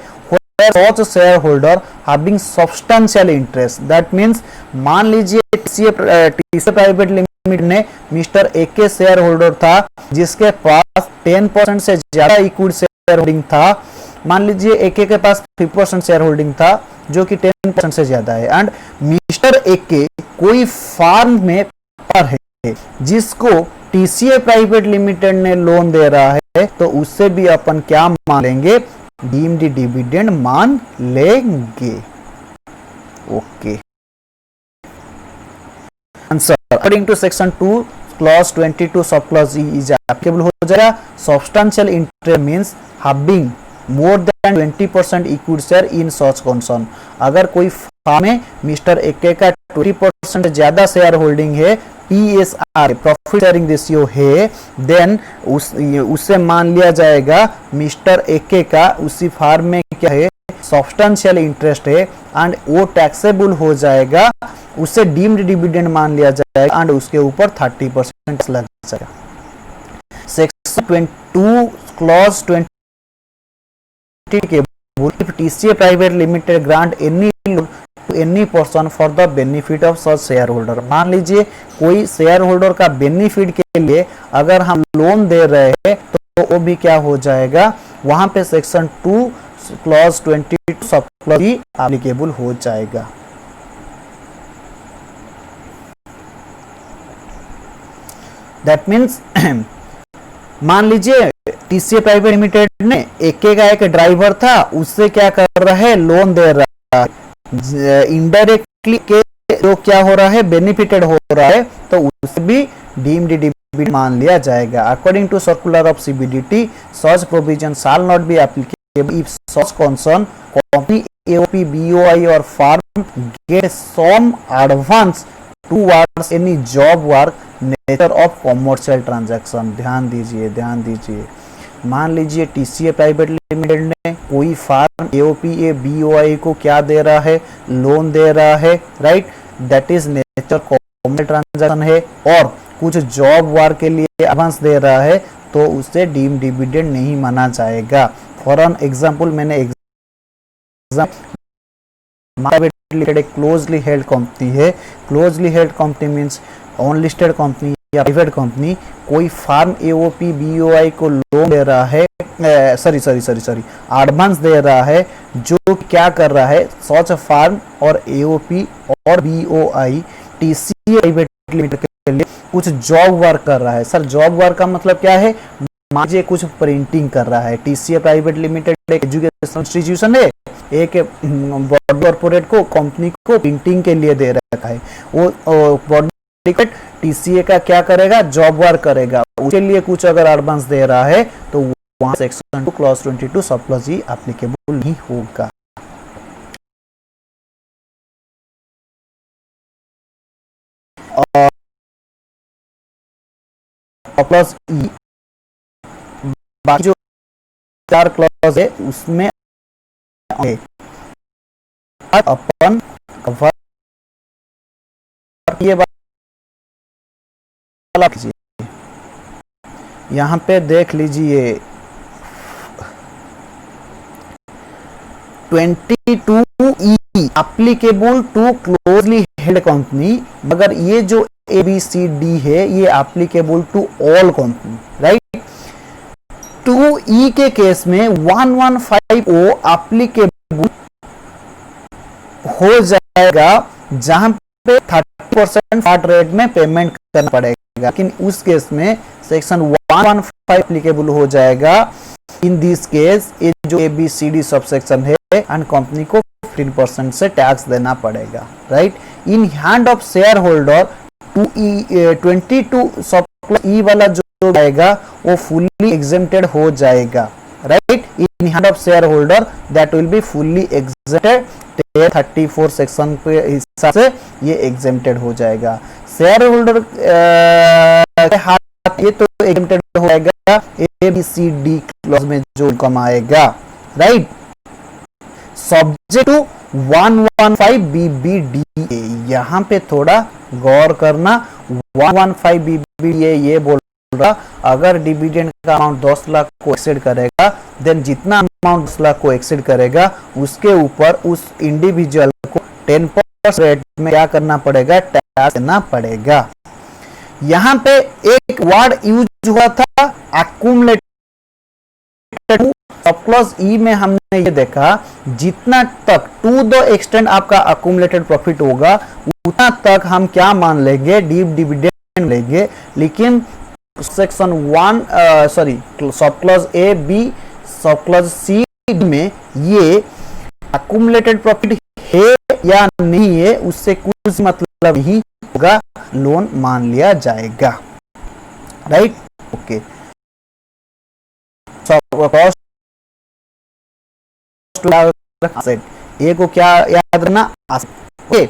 such shareholder having substantial interest, that means मान लीजिए टीसीए प्राइवेट लिमिटेड ने मिस्टर ए के शेयर होल्डर था जिसके पास 10% से ज्यादा इक्विटी शेयर होल्डिंग था, मान लीजिए ए के पास 50% शेयर होल्डिंग था जो कि 10% से ज्यादा है, एंड मिस्टर ए के कोई फार्म में पर है जिसको टीसीए प्राइवेट लिमिटेड ने लोन दे रहा है, तो उससे भी अपन क्या मान लेंगे, डीम्ड डिविडेंड मान लेंगे। Okay, answer according to section 2 clause 22 sub clause E is applicable हो जाएगा। Substantial interest means having more than 20% equity share in such concern. अगर कोई फार्म में मिस्टर एके का 20% से ज्यादा शेयर होल्डिंग है, PSR प्रॉफिट शेयरिंग रेशियो है, देन उससे मान लिया जाएगा मिस्टर एके का उसी फार्म में क्या है, सब्सटेंशियल इंटरेस्ट है एंड वो टैक्सेबल हो जाएगा, उससे डीम्ड डिविडेंड मान लिया जाएगा एंड उसके ऊपर 30% लग जाएगा। सेक्शन 22 क्लॉज 20 के TCA private limited grant any person for the benefit of such share holder. मान लीजिए कोई शेयर होल्डर का बेनिफिट के लिए अगर हम लोन दे रहे हैं तो वो भी क्या हो जाएगा, वहां पे सेक्शन 2 क्लॉज 22 सब क्लॉज ही एप्लीकेबल हो जाएगा। दैट मीन्स मान लीजिए टीसीए प्राइवेट लिमिटेड ने एके का एक ड्राइवर था, उससे क्या कर रहा है, लोन दे रहा है, इनडायरेक्टली के जो क्या हो रहा है, बेनिफिटेड हो रहा है, तो उससे भी डीम्ड डिविडेंड मान लिया जाएगा। According to circular of CBDT such provision shall not be applicable if such concern company AOP BOI और firm get some advance towards any job work nature of commercial transaction. ध्यान दीजिए, मान लीजिए TCA private limited ने कोई farm AOP BOI को क्या दे रहा है, लोन दे रहा है, right, that is nature commercial transaction है, और कुछ जॉब वर्क के लिए एडवांस दे रहा है, तो उससे डीम्ड डिविडेंड नहीं माना जाएगा। फॉर एन एग्जांपल, मैंने प्राइवेट लिमिटेड एक क्लोजली हेल्ड कंपनी है, closely held company means unlisted company या प्राइवेट कंपनी, कोई फार्म एओपी बीओआई को लोन दे रहा है, एडवांस दे रहा है, जो क्या कर रहा है, सच फार्म और एओपी और बीओआई टीसीए प्राइवेट लिमिटेड के लिए कुछ जॉब वर्क कर रहा है। सर जॉब वर्क का मतलब क्या है, मान लीजिए कुछ प्रिंटिंग कर रहा है, टीसीए प्राइवेट लिमिटेड एक एजुकेशन इंस्टीट्यूशन है, एक बॉडी कॉर्पोरेट को कंपनी को प्रिंटिंग के लिए दे रखा है, वो बॉडी टीसीए का क्या करेगा, जॉब वर्क करेगा, उसके लिए कुछ अगर एडवांस दे रहा है तो वहां सेक्शन 2 क्लॉज 22 सब क्लॉज ई एप्लीकेबल नहीं होगा। क्लॉज ई बाकी जो 4 क्लॉज है उसमें अपन कवर ये वाला कीजिए, यहां पे देख लीजिए 22E applicable to closely held company, मगर ये जो ABCD है ये applicable to all company, right. 2E के केस में 115O एप्लीकेबल हो जाएगा जहां पे 30% फ्लैट रेट में पेमेंट करना पड़ेगा, लेकिन उस केस में सेक्शन 115 एप्लीकेबल हो जाएगा। इन दिस केस ये जो ABCD सबसेक्शन है एंड कंपनी को 15% से टैक्स देना पड़ेगा, right. In hand of share holder 22 सब ई वाला जो आएगा वो फुल्ली एग्जेम्प्टेड हो जाएगा, right. In hand of share holder that will be fully exempted, 34 section के हिसाब से ये एग्जेम्प्टेड हो जाएगा। शेयर होल्डर ये तो एग्जेम्प्टेड हो जाएगा ABCD क्लॉज में जो इनकम आएगा, राइट। सब्जेक्ट टू 115BBDA, यहाँ पे थोड़ा गौर करना। 115BBDA ये बोल रहा अगर डिविडेंड का अमाउंट 10 लाख को एक्सीड करेगा, देन जितना अमाउंट 10 लाख को एक्सीड करेगा उसके ऊपर उस इंडिविजुअल को 10% रेट में क्या करना पड़ेगा, टैक्स देना पड़ेगा। यहाँ पे एक वर्ड यूज हुआ था एक्यूमुलेटेड, सब क्लॉज ई में हमने ये देखा जितना तक टू द एक्सटेंट आपका अक्यूमुलेटेड प्रॉफिट होगा उतना तक हम क्या मान लेंगे, डीप डिविडेंड लेंगे। लेकिन section 1 sub clause A B sub clause C में ये अक्यूमुलेटेड प्रॉफिट है या नहीं है उससे कुछ मतलब नहीं होगा, लोन मान लिया जाएगा, राइट। ओके, ए को क्या याद रखना, ओके।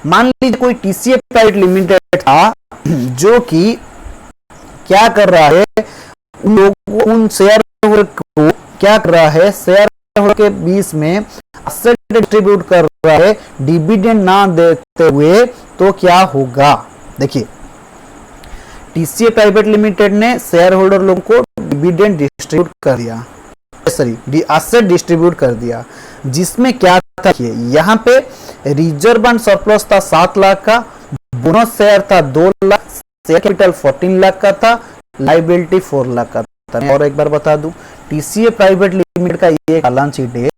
मान लीजिए कोई टीसीए प्राइवेट लिमिटेड था जो कि क्या कर रहा है, उन लोगों उन शेयर होल्डर को क्या कर रहा है, शेयर होल्डर के बीच में एसेट डिस्ट्रीब्यूट कर रहा है डिविडेंड ना देते हुए, तो क्या होगा। देखिए टीसीए प्राइवेट लिमिटेड ने शेयर होल्डर लोगों को डिविडेंड डिस्ट्रीब्यूट कर दिया, सॉरी एसेट डिस्ट्रीब्यूट कर दिया, जिसमें क्या था, यहाँ पे रिजर्व एंड सरप्लस था 7 लाख का, बोनस शेयर था 2 लाख, शेयर कैपिटल 14 लाख का था, लाइबिलिटी 4 लाख का था। और एक बार बता दूं, टीसीए प्राइवेट लिमिटेड का ये बैलेंस शीट है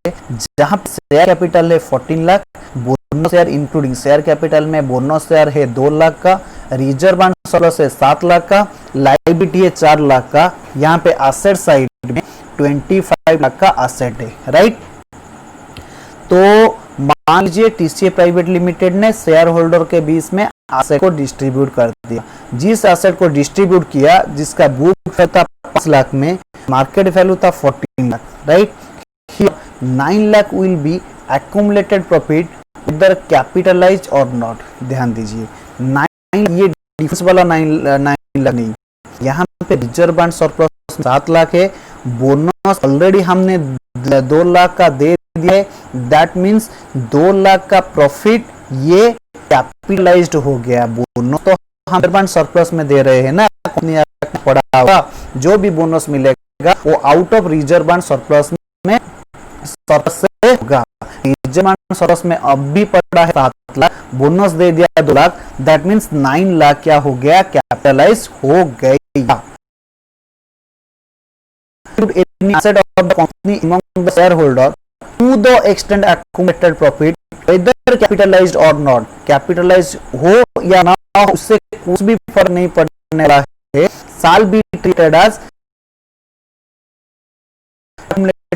जहां शेयर कैपिटल है 14 lakh, bonus share including share capital में बोनस शेयर है 2 लाख का, रिजर्व एंड सरप्लस है 7 लाख का, लाइबिलिटी है 4 लाख का, यहाँ पे एसेट साइड में 25 लाख का एसेट है, राइट। तो मान लीजिए टीसीए प्राइवेट लिमिटेड ने शेयर होल्डर के बीच में एसेट को डिस्ट्रीब्यूट कर दिया, जिस एसेट को डिस्ट्रीब्यूट किया जिसका बुक वैल्यू था 5 लाख में, मार्केट वैल्यू था 14 lakh, right. 9 lakh will be accumulated profit उधर कैपिटलाइज और नॉट, ध्यान दीजिए 9 ये डिफरेंस वाला 9 लाख नहीं, यहाँ पे रिजर्व एंड सरप्लस 7 लाख है, बोनस ऑलरेडी हमने 2 लाख का दे दिया है, दैट मींस 2 लाख का प्रॉफिट ये कैपिटलाइज्ड हो गया। बोनस तो हम रिजर्व एंड सरप्लस में दे रहे हैं ना, पड़ा होगा जो भी बोनस मिलेगा वो out of reserve and surplus में सरप्लस से होगा। रिजर्व एंड सरप्लस में अब भी पड़ा है 7 लाख, बोनस दे दिया 2 लाख, दैट मींस 9 लाख क्या हो गया, कैपिटलाइज हो गया। Any asset of the company among the shareholder to the extent accumulated profit whether capitalized or not, capitalized हो या ना हो उससे कुछ भी फर्क नहीं पड़ने वाला है, shall be treated as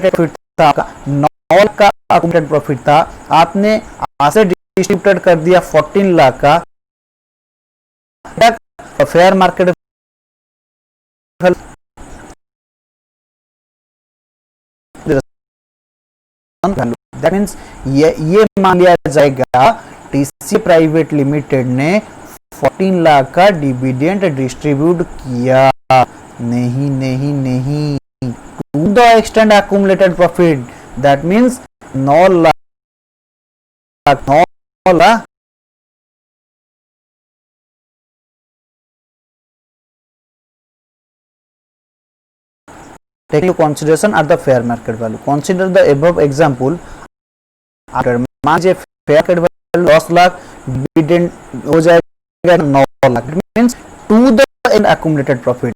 profit था आपका 9 लाख का अक्यूमुलेटेड प्रॉफिट था, आपने एसेट डिस्ट्रीब्यूटेड कर दिया 14 लाख का, fair market value, that means ये मान लिया जाएगा टीसीए प्राइवेट लिमिटेड ने 14 लाख का डिविडेंड डिस्ट्रीब्यूट किया। नहीं नहीं नहीं, to the extent accumulated profit, that means 9 lakh take into consideration at the fair market value. Consider the above example. मान लीजिए fair market value 10 lakh, dividend हो जाएगा 9 lakh, means to the end accumulated profit.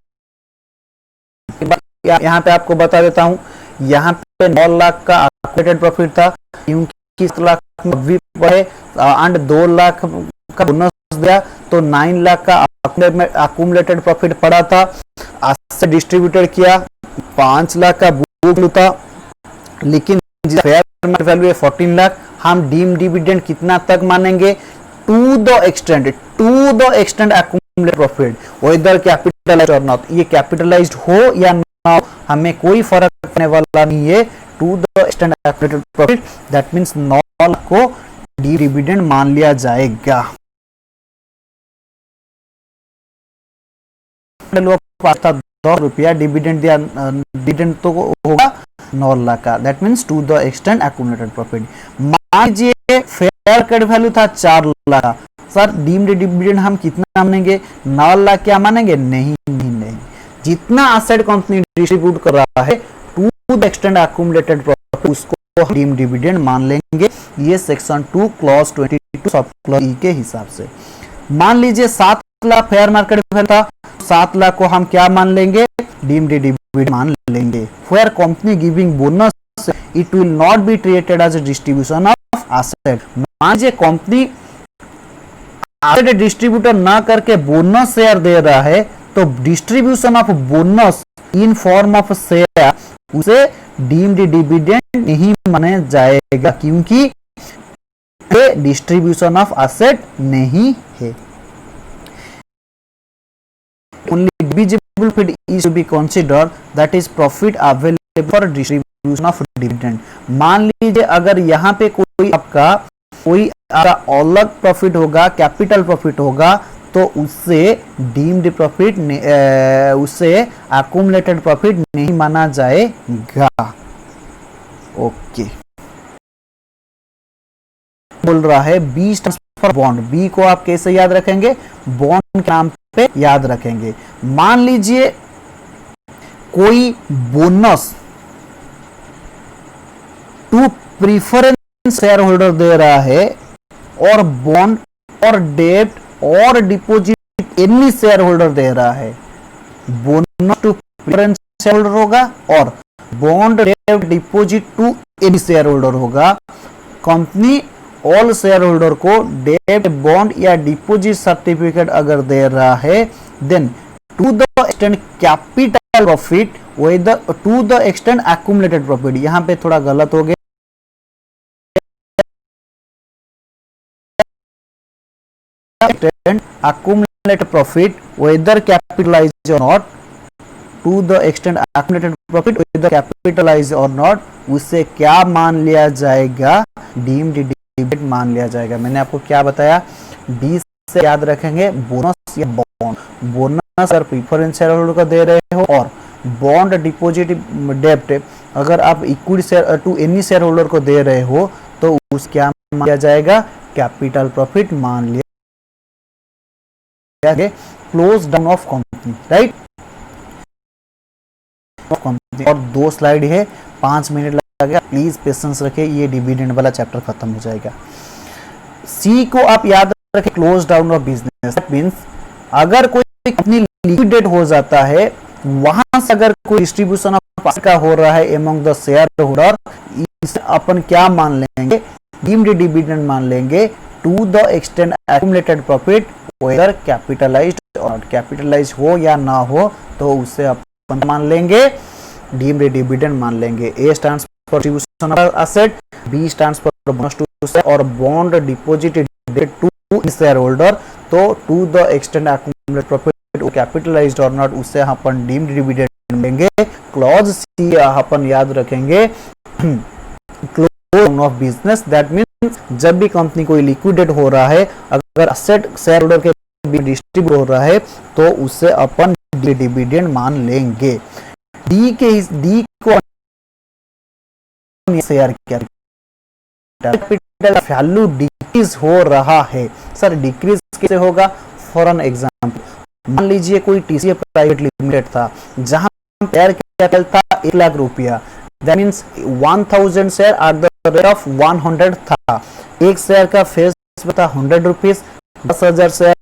यहाँ पे आपको बता देता हूँ, यहाँ पे 9 लाख का accumulated प्रॉफिट था, क्योंकि 7 लाख भी बढ़े एंड 2 लाख का बोनस दिया, तो 9 लाख का accumulated प्रॉफिट पड़ा था। आज से डिस्ट्रीब्यूटेड किया 5 लाख का बुक था, लेकिन फेयर मार्केट वैल्यू है 14 लाख, हम डीम डिविडेंड कितना तक मानेंगे? To the extent accumulated profit, whether capitalized और नॉट। ये कैपिटलाइज्ड हो या ना हो हमें कोई फर्क पड़ने वाला नहीं है। To the extent accumulated profit, that means 9 lakh को डिविडेंड मान लिया जाएगा। ₹2 डिविडेंड दिया, डिविडेंड तो होगा 9 लाख का, that means to the extent accumulated profit. मान लीजिए फेयर मार्केट वैल्यू था 4 लाख, सर डीम्ड डिविडेंड हम कितना मानेंगे? 9 लाख क्या मानेंगे? नहीं नहीं नहीं, जितना एसेट कंपनी डिस्ट्रीब्यूट कर रहा है to the extent accumulated profit, उसको डीम्ड डिविडेंड मान लेंगे। ये सेक्शन 2 क्लॉज 22 सब क्लॉज ई के हिसाब से। मान लीजिए 7 लाख फेयर मार्केट वैल्यू था, 7 लाख को हम क्या मान लेंगे? डीम्ड डिविडेंड मान लेंगे। Fair company giving bonus, it will not be treated as a distribution of asset. मान लीजिए कंपनी एसेट डिस्ट्रीब्यूटर ना करके बोनस शेयर दे रहा है, तो distribution of bonus in form of share उसे डीम्ड डिविडेंड नहीं माना जाएगा, क्योंकि ये डिस्ट्रीब्यूशन ऑफ एसेट नहीं है। Only divisible profit is to be considered, that is profit available for distribution of dividend। मान लीजिए अगर यहाँ पे कोई आपका अलग प्रॉफिट होगा, कैपिटल प्रॉफिट होगा, तो उससे डीम्ड प्रॉफिट, उससे accumulated प्रॉफिट नहीं माना जाएगा। ओके, बोल रहा है बी ट्रांसफर बॉन्ड। बी को आप कैसे याद रखेंगे? बॉन्ड के नाम पे याद रखेंगे। मान लीजिए कोई bonus to preference share holder दे रहा है, और बॉन्ड और डेब्ट और डिपॉजिट एनी शेयर होल्डर दे रहा है। Bonus to preference share holder होगा और बॉन्ड डेब्ट deposit to any share holder होगा। कंपनी ऑल शेयर होल्डर को डेब्ट, बॉन्ड या डिपॉजिट सर्टिफिकेट अगर दे रहा है, then to the extent capital profit, to the extent accumulated profit. यहां पे थोड़ा गलत हो गया, accumulated profit whether capitalized or not, to the extent accumulated profit whether capitalized or not, उससे क्या मान लिया जाएगा? डीम्ड डिविडेंड मान लिया जाएगा। मैंने आपको क्या बताया? डी से याद रखेंगे बोनस या बॉन्ड। बोनस अगर प्रीफरेंस शेयर होल्डर को दे रहे हो, और बॉन्ड डिपॉजिट डेब्ट अगर आप equity share to any share holder को दे रहे हो, तो उस क्या मान लिया जाएगा? कैपिटल प्रॉफिट मान लिया। Close down of company, right. और 2 स्लाइड है, 5 मिनट लगेगा, प्लीज पेशेंस रखें, ये डिविडेंड वाला चैप्टर खत्म हो जाएगा। सी को आप याद रखें, close down of business means अगर कोई कंपनी लिक्विडेट हो जाता है, वहां से अगर कोई डिस्ट्रीब्यूशन ऑफ का हो रहा है एमंग द शेयर होल्डर, इसे अपन क्या मान लेंगे? डीम्ड डिविडेंड मान लेंगे। To the extent accumulated profit whether capitalized और कैपिटलाइज हो या ना हो, तो उसे अपन मान लेंगे डीम्ड डिविडेंड मान लेंगे। A stands for distribution of asset, B stands for bonus to share और bond deposit to share holder. तो to the extent accumulated profit capitalized और नॉट, उससे अपन डीम्ड डिविडेंड लेंगे। क्लॉज सी अपन याद रखेंगे, close of business, that means जब भी कंपनी कोई लिक्विडेट हो रहा है, अगर एसेट शेयर होल्डर के भी डिस्ट्रीब्यूट हो रहा है तो उससे अपन डिविडेंड मान लेंगे। डी को शेयर कैपिटल वैल्यू डिक्रीज हो रहा है। सर डिक्रीज कैसे होगा? फॉर एन एग्जांपल, मान लीजिए कोई टीसीएस प्राइवेट लिमिटेड था जहां शेयर कैपिटल था 1 लाख रुपया, that means 1000 share eight the rate of 100 था। एक शेयर का फेस था 100 रुपीज, 10,000 शेयर,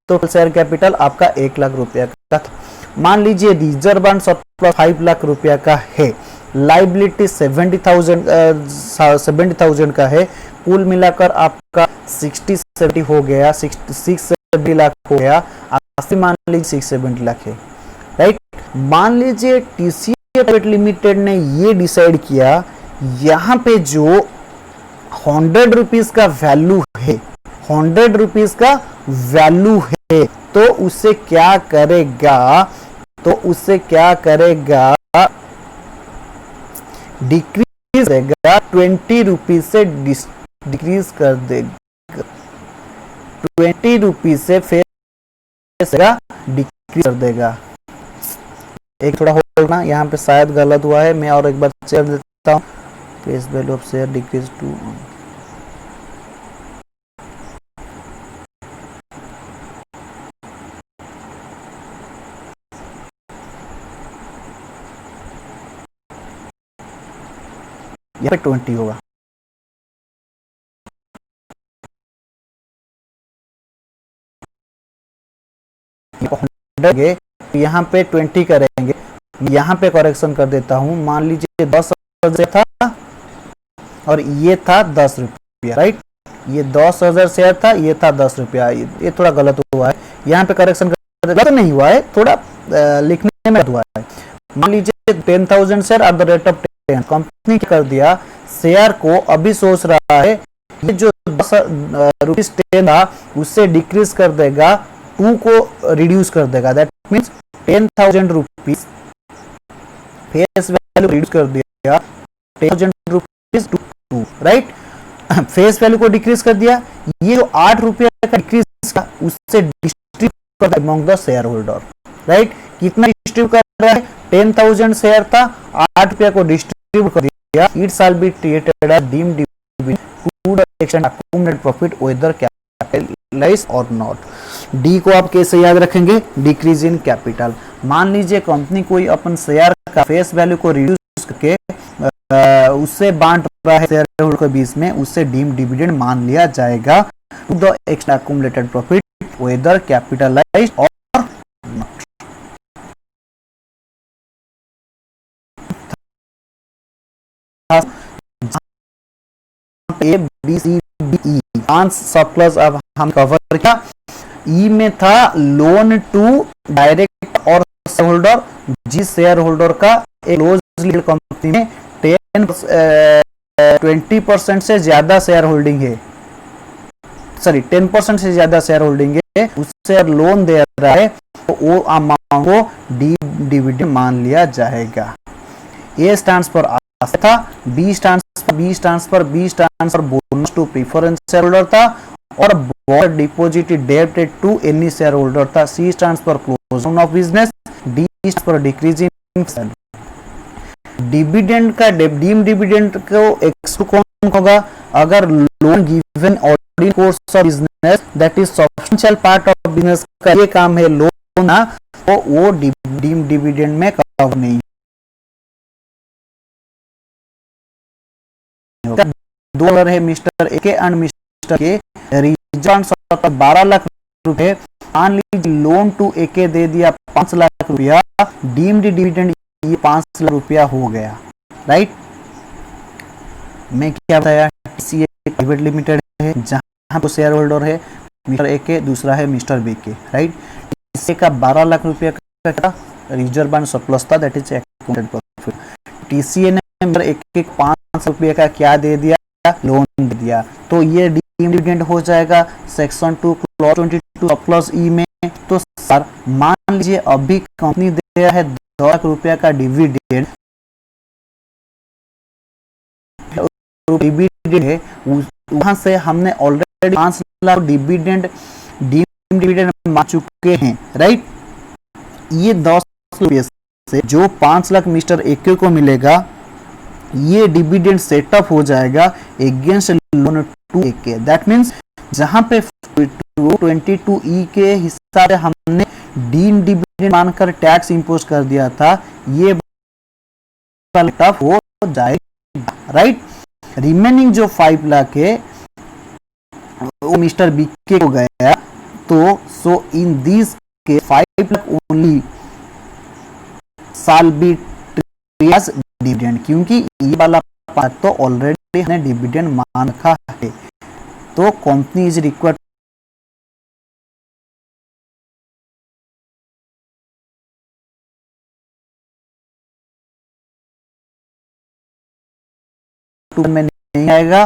तो शेयर कैपिटल आपका 1 लाख रुपया का था। मान लीजिए रिजर्व एंड सरप्लस 5 लाख रुपया का है, लाइबिलिटी 70,000 का है, कुल मिलाकर आपका 60-70 हो गया, 670 लाख हो गया। मान लीजिए 670 लाख है, राइट। मान लीजिए टीसीएस प्राइवेट लिमिटेड ने ये डिसाइड किया, यहाँ पे जो 100 रुपीज का वैल्यू है, 100 रुपीज का वैल्यू है, तो उससे क्या करेगा? डिक्रीज देगा, 20 रुपीज से डिक्रीज कर देगा, 20 रुपीज से फिर डिक्रीज कर देगा। एक थोड़ा होना यहाँ पे शायद गलत हुआ है, मैं और एक बार चेक देता हूँ। Face value of share decrease to, यहाँ पे 20 होगा। यहाँ पे 20 करेंगे, यहाँ पे करेक्शन कर देता हूँ। मान लीजिए 10,000 था और ये था 10 रुपया, राइट। ये 10,000 शेयर था, ये था 10 रुपया, ये थोड़ा गलत हुआ है, यहाँ पे करेक्शन कर गलत नहीं हुआ है, थोड़ा लिखने में हुआ है। मान लीजिए 10,000 share eight the rate of 10, company कर दिया, शेयर को अभी सोच रहा है ये जो 10 रुपीज 10 था उससे डिक्रीज कर देगा, 2 को रिड्यूस कर देगा, that means 10,000 rupees face value reduce कर दिया, 10,000 रुपीज टू 2, राइट। फेस वैल्यू को डिक्रीज कर दिया, ये जो 8 रुपया का डिक्रीज का उससे डिस्ट्रीब्यूट कर दिया among the share holder, right. कितना डिस्ट्रीब्यूट कर रहा है? 10,000 शेयर था, 8 रुपया को डिस्ट्रीब्यूट कर दिया। It shall be treated as deemed dividend to the extent accumulated profit whether capitalized और नॉट। डी को आप कैसे याद रखेंगे? Decrease in capital. मान लीजिए कंपनी कोई अपन शेयर का फेस वैल्यू को रिड्यूस करके उससे बांट रहा है शेयर होल्डर के बीच में, उससे डीम्ड डिविडेंड मान लिया जाएगा to the extent accumulated profit whether capitalized और not. A B C D E 5 sub class अब हम कवर किया। ई में था लोन टू डायरेक्ट और शेयर होल्डर, जिस शेयर होल्डर का एक क्लोज लिमिटेड कंपनी में 20% से ज्यादा शेयर होल्डिंग है, सॉरी 10% से ज्यादा शेयर होल्डिंग है, उससे लोन दे रहा है, तो वो अमाउंट को डिविडेंड मान लिया जाएगा। ए स्टैंड्स फॉर आस्था था, B stands for bonus to preference share holder था, और बॉन्ड डिपॉजिट डेब्ट टू एनी शेयर होल्डर था। C stands for close of business, D for decreasing. Dividend का डीम्ड डिविडेंड को एक्सक्लूड कौन होगा? अगर loan given ordinary course of business, that is substantial part of business का ये काम है लोन ना, तो वो डीम्ड डिविडेंड में कवर नहीं होगा। दो डॉलर है मिस्टर ए के एंड मिस्टर के, रिजर्व 12 लाख रुपए, मान लीजिए लोन टू ए के दे दिया 5 लाख रुपया, डीम्ड डिविडेंड ये 5 लाख रुपया हो गया, राइट। मैं क्या बताया? टीसीएस प्राइवेट लिमिटेड है जहां तो शेयर होल्डर है मिस्टर ए के, दूसरा है मिस्टर बी के, राइट। इससे का 12 लाख रुपया का रिजर्व एंड सरप्लस था, that is accumulated profit. TCA ने एक एक 500 रुपये का क्या दे दिया, लोन दे दिया, तो ये डिविडेंड हो जाएगा सेक्शन 2 क्लॉज 22 प्लस ई में। तो सर मान लीजिए अभी कंपनी दे रहा है 2 लाख रुपया का डिविडेंड है, वहां से हमने ऑलरेडी 5 लाख डिविडेंड मान चुके हैं, राइट। ये 10 रुपये से जो 5 लाख मिस्टर एके को मिलेगा, ये डिविडेंड सेटअप हो जाएगा against loan to AK. That means जहां पे 22E के हिसाब से हमने डीम डिविडेंड मानकर टैक्स इंपोज कर दिया था, ये टफ हो जाएगा, राइट। रिमेनिंग जो 5 लाख है वो मिस्टर बीके को गया, तो सो इन दिस के 5 लाख ओनली साल बी डिविडेंड, क्योंकि ये वाला पार्ट तो ऑलरेडी हमने डिविडेंड मान रखा है। तो कंपनी इज रिक्वायर्ड में नहीं आएगा।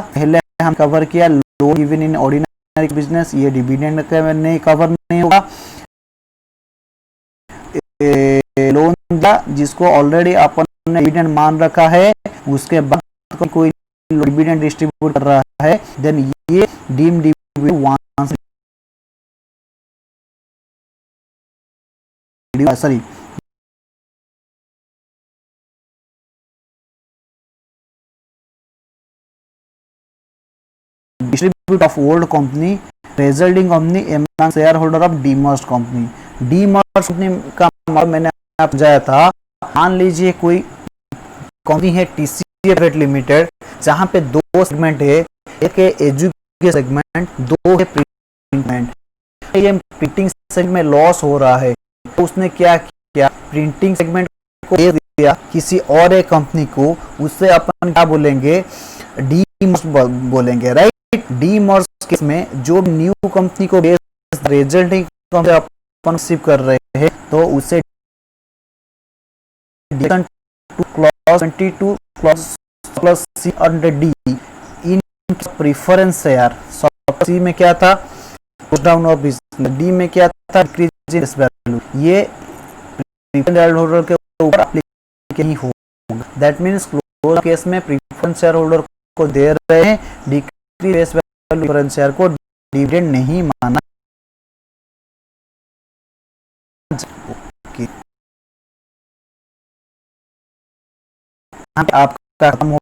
पहले हम कवर किया loan given in ordinary business, ये डिविडेंड का नहीं कवर नहीं होगा। लोन जिसको ऑलरेडी अपन ने डिविडेंड मान रखा है, उसके बाद कोई डिविडेंड डिस्ट्रीब्यूट कर रहा है, देन ये deem dividend sorry distribute of old company resulting company among share holder of demerge company. Demerge company का मैंने आपको बताया था। मान लीजिए कोई कंपनी है टीसीए प्राइवेट लिमिटेड, जहां पे 2 सेगमेंट है, एक है एजुकेशन सेगमेंट, 2 है प्रिंटिंग सेगमेंट। ये प्रिंटिंग सेगमेंट में लॉस हो रहा है, तो उसने क्या किया, प्रिंटिंग सेगमेंट को दे दिया किसी और एक कंपनी को। उससे अपन क्या बोलेंगे, डीमर्ज बोलेंगे, राइट। डीमर्ज केस में जो न्यू कंपनी को रिजल्टिंग कंपनी अपन रिसीव कर रहे हैं, तो उसे क्लॉज 22 प्लस सी अंडर डी इन प्रेफरेंस है यार। सी में क्या था, डाउन ऑफ बिजनेस, डी में क्या था, इंक्रीज इन वैल्यू। ये प्रेफरेंस होल्डर के ऊपर एप्लीकेशन नहीं होगा। दैट मींस क्लोज केस में प्रेफरेंस शेयर होल्डर को दे रहे हैं, डिक्रीज वैल्यू प्रेफरेंस शेयर को डिविडेंड नहीं माना। आपका खत्म हो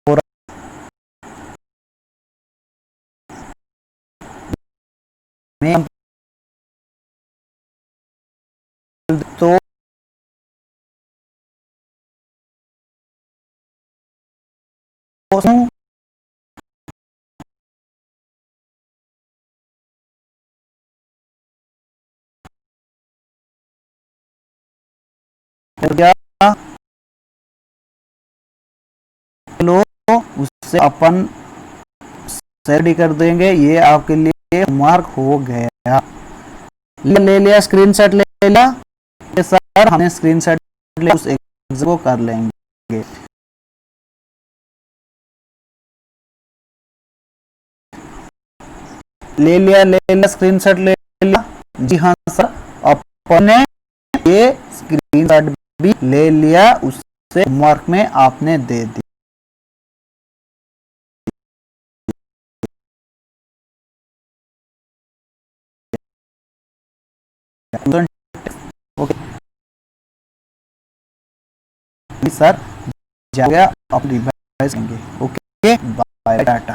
रहा है, तो लो उससे अपन रेडी कर देंगे। ये आपके लिए मार्क हो गया। ले लिया स्क्रीनशॉट, ले लिया सर, हमने स्क्रीनशॉट ले उस एग्जाम को कर लेंगे। ले लिया स्क्रीनशॉट ले लिया। जी हाँ सर, अपने ये स्क्रीनशॉट भी ले लिया, उससे होमवर्क में आपने दे दिया। ओके सर, जा गया, आप रिवाइज करेंगे। Okay bye Tata.